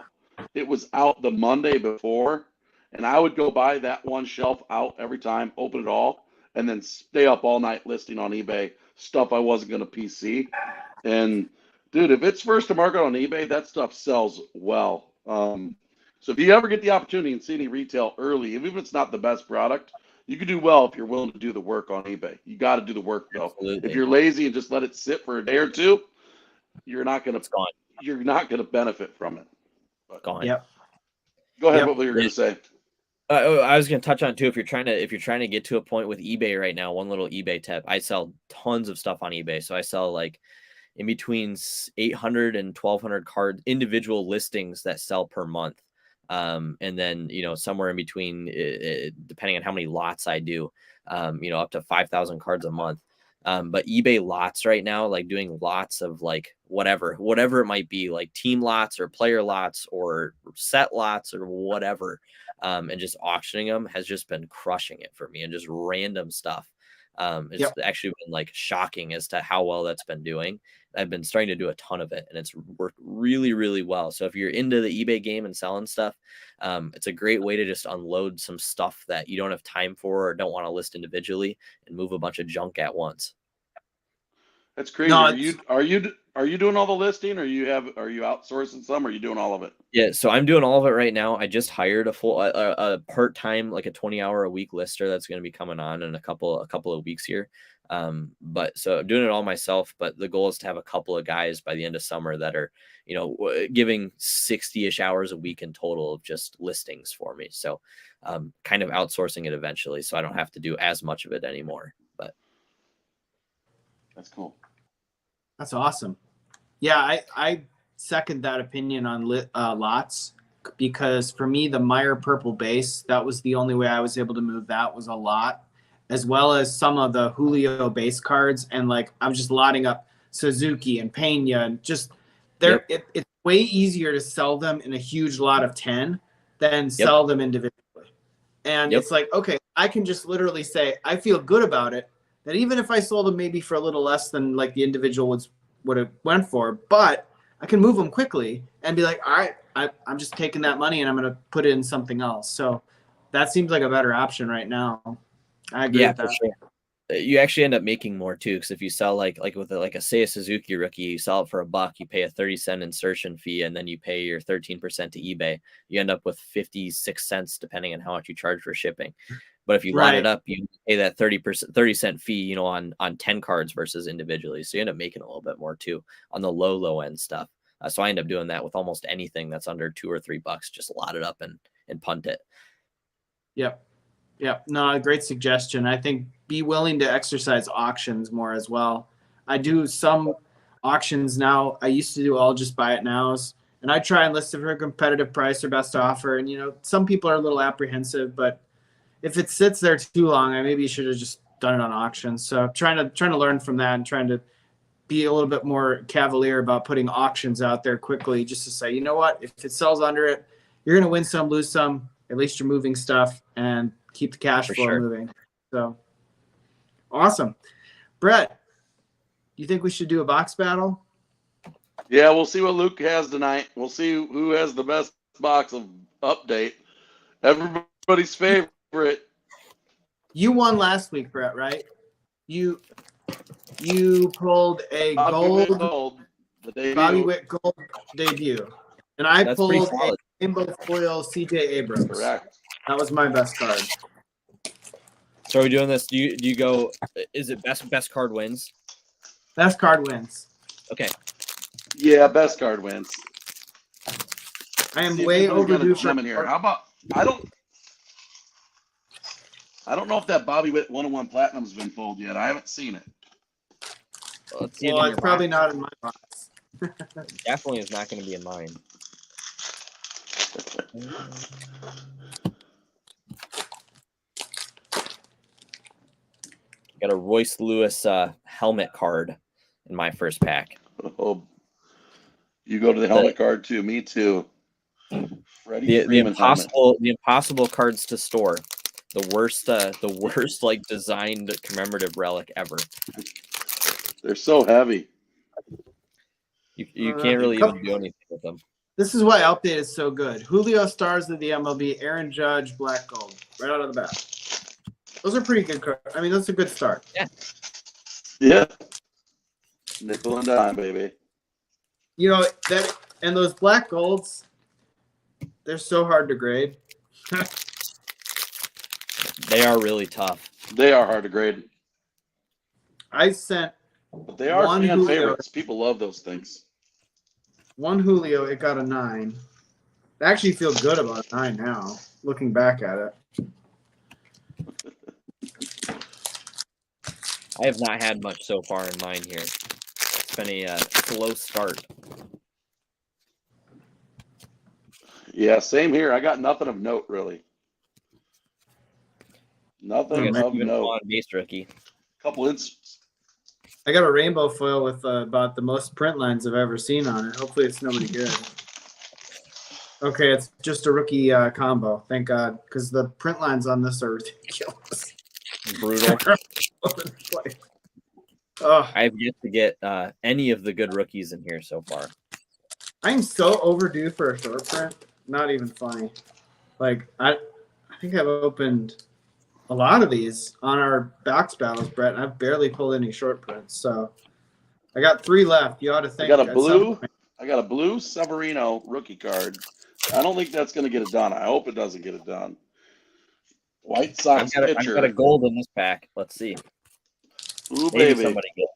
it was out the Monday before, and I would go buy that one shelf out every time, open it all, and then stay up all night listing on eBay stuff I wasn't going to PC. And dude, if it's first to market on eBay, that stuff sells well. So if you ever get the opportunity and see any retail early, even if it's not the best product, you can do well if you're willing to do the work on eBay. You got to do the work though. Absolutely. If you're lazy and just let it sit for a day or two, you're not going to benefit from it. But, gone. Yep. Go ahead. What were you going to say? I was going to touch on too. If you're trying to get to a point with eBay right now, one little eBay tip: I sell tons of stuff on eBay. So I sell like in between 800 and 1,200 card individual listings that sell per month. And then, somewhere in between, depending on how many lots I do, up to 5,000 cards a month. But eBay lots right now, like doing lots of like whatever it might be, like team lots or player lots or set lots or whatever, and just auctioning them has just been crushing it for me, and just random stuff. It's actually been like shocking as to how well that's been doing. I've been starting to do a ton of it, and it's worked really, really well. So if you're into the eBay game and selling stuff, it's a great way to just unload some stuff that you don't have time for or don't want to list individually and move a bunch of junk at once. That's crazy. No, are you doing all the listing, or are you outsourcing some, or are you doing all of it? Yeah, so I'm doing all of it right now. I just hired a part-time, like a 20-hour-a-week lister that's going to be coming on in a couple of weeks here. But so I'm doing it all myself, but the goal is to have a couple of guys by the end of summer that are, giving 60-ish hours a week in total of just listings for me. So kind of outsourcing it eventually, so I don't have to do as much of it anymore. But that's cool. That's awesome. Yeah, I second that opinion on lots, because for me, the Meyer purple base, that was the only way I was able to move that was a lot, as well as some of the Julio base cards. And like, I'm just lotting up Suzuki and Pena, and just it's way easier to sell them in a huge lot of 10 than sell them individually. And it's like, okay, I can just literally say, I feel good about it, that even if I sold them maybe for a little less than like the individual would have went for, but I can move them quickly and be like, all right, I'm just taking that money and I'm going to put it in something else. So that seems like a better option right now. I agree with that. For sure. You actually end up making more too, because if you sell like with a Suzuki rookie, you sell it for $1, you pay a 30-cent insertion fee, and then you pay your 13% to eBay. You end up with 56 cents depending on how much you charge for shipping. But if you line it up, you pay that 30-cent fee, on 10 cards versus individually. So you end up making a little bit more too on the low end stuff. So I end up doing that with almost anything that's under $2 or $3. Just lot it up and punt it. Yep. No, great suggestion. I think be willing to exercise auctions more as well. I do some auctions now. I used to do all just buy it nows, and I try and list it for a competitive price or best offer. And some people are a little apprehensive, but if it sits there too long, I maybe should have just done it on auction. So trying to learn from that and trying to be a little bit more cavalier about putting auctions out there quickly, just to say, you know what, if it sells under it, you're going to win some, lose some. At least you're moving stuff and keep the cash flow moving. So awesome. Brett, you think we should do a box battle? Yeah, we'll see what Luke has tonight. We'll see who has the best box of update. Everybody's favorite. You won last week, Brett, right? You pulled a Bobby gold Witt Bobby Witt gold debut, and I pulled a rainbow foil CJ Abrams. Correct. That was my best card. So are we doing this? Do you go? Is it best card wins? Best card wins. Okay. Yeah, best card wins. I am way overdue for here. How about I don't know if that Bobby Witt 101 Platinum's been pulled yet. I haven't seen it. Well, it's probably not in my box. It definitely is not going to be in mine. Got a Royce Lewis helmet card in my first pack. Oh, you go to the helmet card too. Me too. The impossible cards to store. The worst like designed commemorative relic ever. They're so heavy. You can't really even do anything with them. This is why update is so good. Julio Stars of the MLB, Aaron Judge, Black Gold, right out of the bat. Those are pretty good cards. I mean, that's a good start. Yeah. Nickel and dime, baby. That and those Black Golds, they're so hard to grade. They are really tough. They are hard to grade. I sent But they are fan favorites. People love those things. One Julio, it got a 9. I actually feel good about a 9 now, looking back at it. I have not had much so far in mine here. It's been a slow start. Yeah, same here. I got nothing of note, really. Nothing of note. Base rookie. Couple instances. I got a rainbow foil with about the most print lines I've ever seen on it. Hopefully it's nobody good. Okay, it's just a rookie combo. Thank God, because the print lines on this are ridiculous. Brutal. Oh, I have yet to get any of the good rookies in here so far. I'm so overdue for a short print. Not even funny. Like I think I've opened a lot of these on our box battles, Brett. And I've barely pulled any short prints. So I got 3 left. You ought to think I got a at some blue. point. I got a blue Severino rookie card. I don't think that's going to get it done. I hope it doesn't get it done. White Sox I've got a pitcher. gold in this pack. Let's see. Ooh, Maybe baby. somebody get.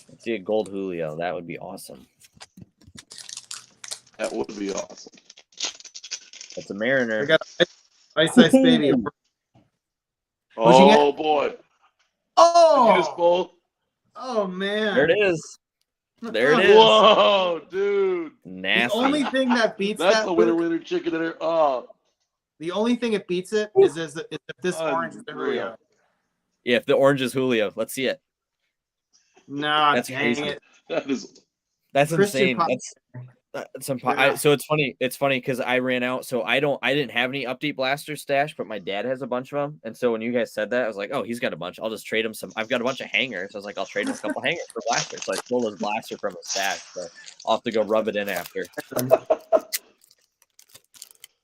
Let's see a gold Julio. That would be awesome. That would be awesome. That's a Mariner. I got Ice Baby. Oh, boy. Oh! Did you just pull? Oh, man. There it is. There it is. Whoa, dude. Nasty. The only thing that beats That's that, the winner chicken dinner. Oh, the only thing it beats it is if this orange is the Unreal. Julio. Yeah, if the orange is Julio, let's see it. Nah, That's dang crazy. it. That's Christian insane. Pop- That's so it's funny. It's funny because I ran out, so I didn't have any update blaster stash, but my dad has a bunch of them. And so when you guys said that, I was like, oh, he's got a bunch. I'll just trade him some. I've got a bunch of hangers. I was like, I'll trade him a couple hangers for blasters. So I stole his blaster from his stash. So I'll have to go rub it in after.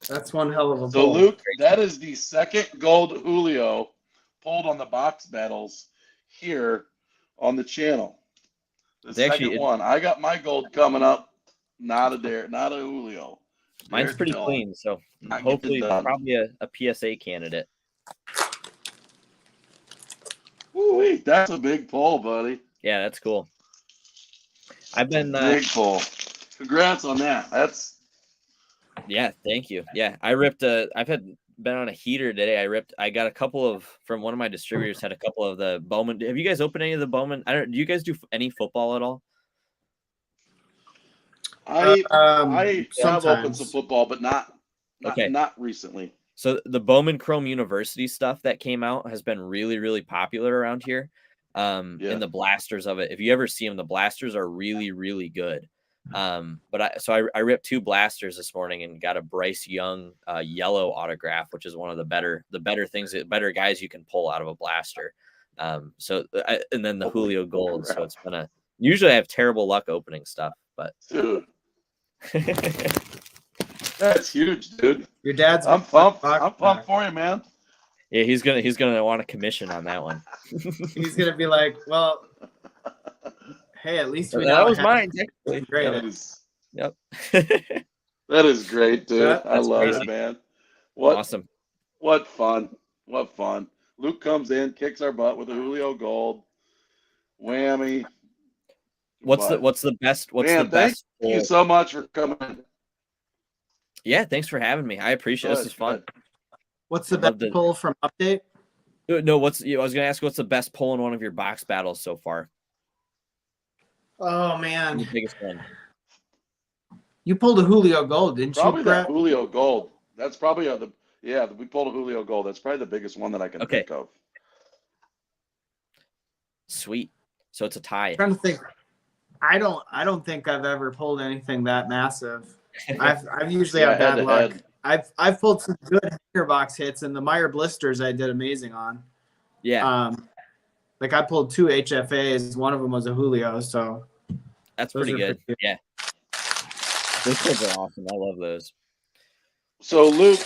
That's one hell of a So, pull. Luke, that is the second gold Julio pulled on the box battles here on the channel. The second one. I got my gold coming up. Not a Julio. Mine's Derek pretty Dillon. clean, so Not hopefully getting it done. probably a PSA candidate. Ooh, that's a big pull, buddy. Yeah, that's cool. I've been Big pull. Congrats on that. That's yeah, thank you. Yeah, I've been on a heater today. I got a couple of from one of my distributors had a couple of the Bowman. Have you guys opened any of the Bowman? Do you guys do any football at all? I have sometimes. opened some football, but not recently. So the Bowman Chrome University stuff that came out has been really, really popular around here. And the blasters of it. If you ever see them, the blasters are really, really good. But I ripped 2 blasters this morning and got a Bryce Young yellow autograph, which is one of the better better guys you can pull out of a blaster. And then the Julio gold. So it's been usually I have terrible luck opening stuff, but dude, that's huge, dude. Your dad's I'm pumped for you, man. Yeah, he's gonna want a commission on that one. He's gonna be like, well, hey, at least we that know was mine. Great. Yep. That is great, dude. I love crazy. it, man. Awesome. What fun. What fun. Luke comes in, kicks our butt with a Julio gold. Whammy. What's the best? Thank you so much for coming in. Yeah, thanks for having me. I appreciate it. This is fun. What's the best pull from update? No, I was gonna ask what's the best pull in one of your box battles so far? Oh man. The biggest one. You pulled a Julio gold, didn't Probably you, Brett? that Julio gold. That's probably we pulled a Julio gold. That's probably the biggest one that I can think of. Sweet. So it's a tie. I'm trying to think. I don't think I've ever pulled anything that massive. I've usually had bad luck. I've pulled some good hanger box hits, and the Meyer blisters I did amazing on. Yeah. Like I pulled 2 HFAs. One of them was a Julio, so that's pretty good. Yeah. Those kids are awesome. I love those. So Luke,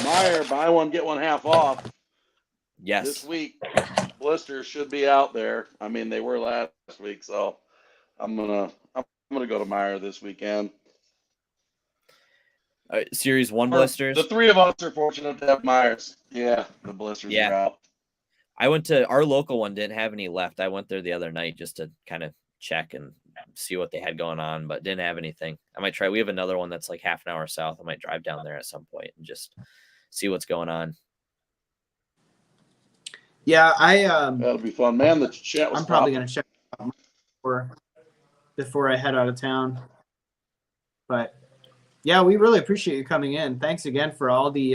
Meyer, buy one get one half off. Yes. This week, blisters should be out there. I mean, they were last week, so I'm gonna go to Meyer this weekend. Series 1 blisters. The 3 of us are fortunate to have Myers. Yeah, the blisters are out. I went to our local one, didn't have any left. I went there the other night just to kind of check and see what they had going on, but didn't have anything. I might try. We have another one that's like half an hour south. I might drive down there at some point and just see what's going on. Yeah, that'll be fun, man. The chat was I'm probably gonna check before I head out of town. But yeah, we really appreciate you coming in. Thanks again for all the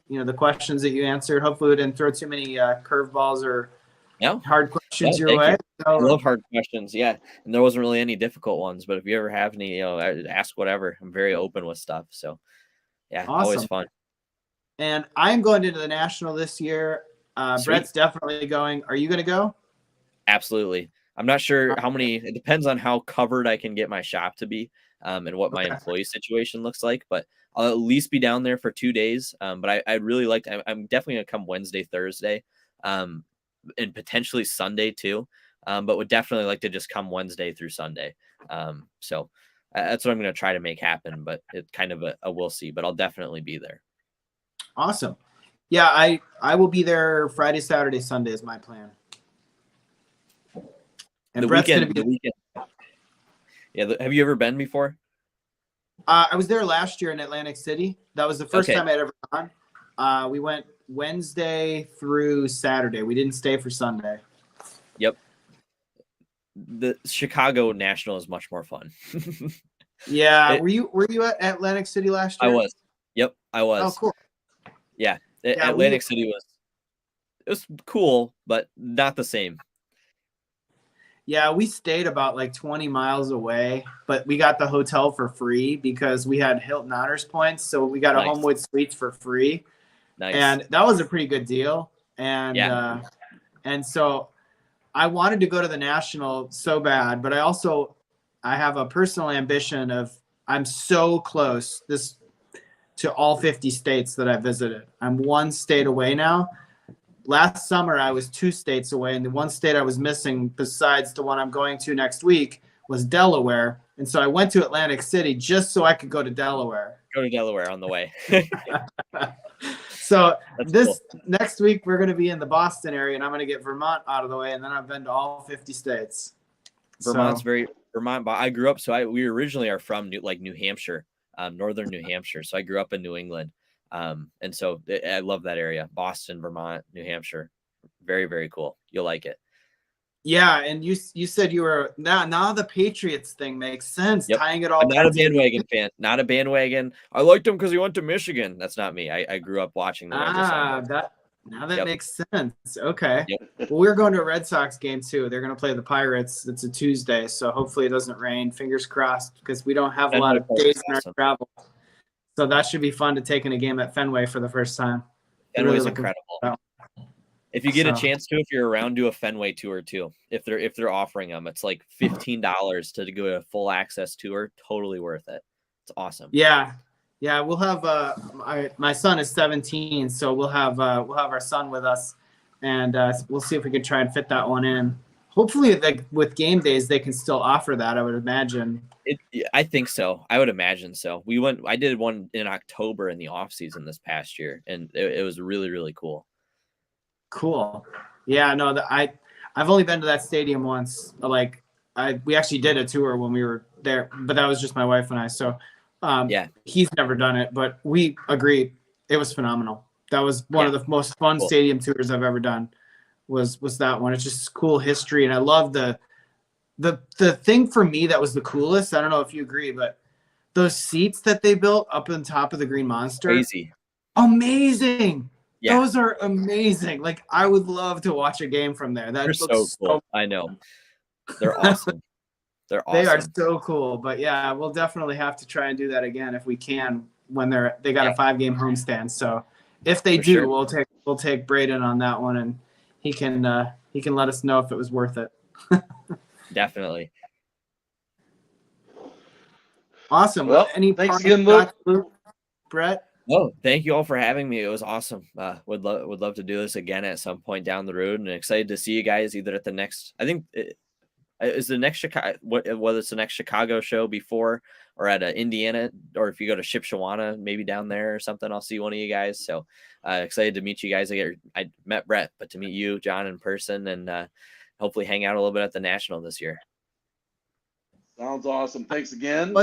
the questions that you answered. Hopefully we didn't throw too many curveballs or hard questions your way. I love hard questions. Yeah. And there wasn't really any difficult ones, but if you ever have any, ask whatever. I'm very open with stuff. So yeah, awesome. Always fun. And I'm going into the National this year. Brett's definitely going. Are you going to go? Absolutely. I'm not sure how many. It depends on how covered I can get my shop to be, and what my employee situation looks like. But I'll at least be down there for 2 days. But I really like. I'm definitely gonna come Wednesday, Thursday, and potentially Sunday too. But would definitely like to just come Wednesday through Sunday. So that's what I'm gonna try to make happen. But it's kind of a we'll see. But I'll definitely be there. Awesome. Yeah, I will be there Friday, Saturday, Sunday is my plan. And Brett's going to be the weekend. Yeah, have you ever been before? I was there last year in Atlantic City. That was the first time I'd ever gone. We went Wednesday through Saturday. We didn't stay for Sunday. Yep. The Chicago National is much more fun. Yeah. Were you at Atlantic City last year? I was. Yep, I was. Oh, cool. Yeah, Atlantic City was cool, but not the same. Yeah, we stayed about like 20 miles away, but we got the hotel for free because we had Hilton Honors points. So we got a Homewood Suites for free. Nice. And that was a pretty good deal. And and so I wanted to go to the National so bad, but I have a personal ambition of I'm so close to all 50 states that I visited. I'm one state away now. Last summer, I was 2 states away, and the one state I was missing besides the one I'm going to next week was Delaware. And so I went to Atlantic City just so I could go to Delaware. Go to Delaware on the way. So next week, we're going to be in the Boston area, and I'm going to get Vermont out of the way, and then I've been to all 50 states. Vermont. I grew up, we originally are from New Hampshire, northern New Hampshire. So I grew up in New England. And so I love that area. Boston, Vermont, New Hampshire. Very, very cool. You'll like it. Yeah. And you said you were now the Patriots thing makes sense. Yep. Tying it all. I'm not a bandwagon fan. Not a bandwagon. I liked him because he went to Michigan. That's not me. I grew up watching them. That makes sense. Okay. Yep. Well, we're going to a Red Sox game too. They're going to play the Pirates. It's a Tuesday. So hopefully it doesn't rain. Fingers crossed, because we don't have a lot of days in our travel. So that should be fun to take in a game at Fenway for the first time. Fenway's incredible. If you get a chance to, if you're around, do a Fenway tour too. If they're offering them, it's like $15 to go to a full access tour. Totally worth it. It's awesome. Yeah. We'll have my son is 17, so we'll have our son with us, and we'll see if we can try and fit that one in. Hopefully, with game days, they can still offer that. I would imagine. I think so. I would imagine so. I did one in October in the off season this past year, and it was really, really cool. Cool. Yeah, no, I've only been to that stadium once. We actually did a tour when we were there, but that was just my wife and I. So, he's never done it, but we agreed it was phenomenal. That was one of the most fun stadium tours I've ever done. Was that one? It's just cool history, and I love the thing for me that was the coolest. I don't know if you agree, but those seats that they built up on top of the Green Monster, crazy, amazing. Yeah. Those are amazing. Like, I would love to watch a game from there. That looks so cool. I know. They're awesome. They're awesome. They are so cool. But yeah, we'll definitely have to try and do that again if we can when they got a 5-game homestand. So if they do, we'll take Braden on that one, and he can let us know if it was worth it. Definitely. Awesome. Well, thanks again, Luke. Brett. Oh, thank you all for having me. It was awesome. Would love to do this again at some point down the road, and excited to see you guys either at the next. I think is the next Chicago, whether it's the next Chicago show before or at Indiana, or if you go to Shipshawana, maybe down there or something. I'll see one of you guys. So excited to meet you guys. I met Brett, but to meet you, John, in person, and hopefully hang out a little bit at the National this year. Sounds awesome. Thanks again.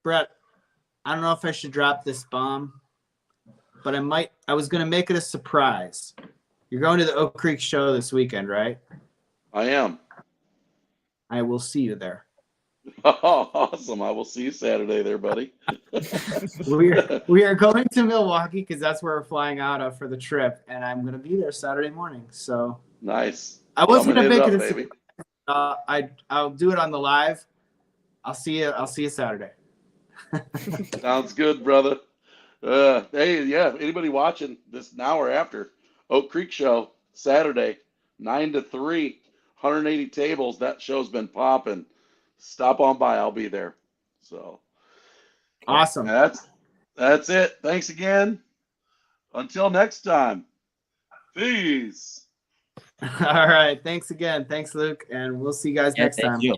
Brett, I don't know if I should drop this bomb, but I was going to make it a surprise. You're going to the Oak Creek show this weekend, right? I am. I will see you there. Oh, awesome. I will see you Saturday there, buddy. we are going to Milwaukee because that's where we're flying out of for the trip, and I'm going to be there Saturday morning. So nice. I wasn't going to make it a surprise. I'll do it on the live. I'll see you Saturday. Sounds good, brother. Hey, yeah, anybody watching this now or after, Oak Creek Show, Saturday, 9 to 3, 180 tables. That show's been popping. Stop on by. I'll be there. So Awesome. that's it. Thanks again. Until next time. Peace. All right. Thanks again. Thanks, Luke. And we'll see you guys next time. Thank you.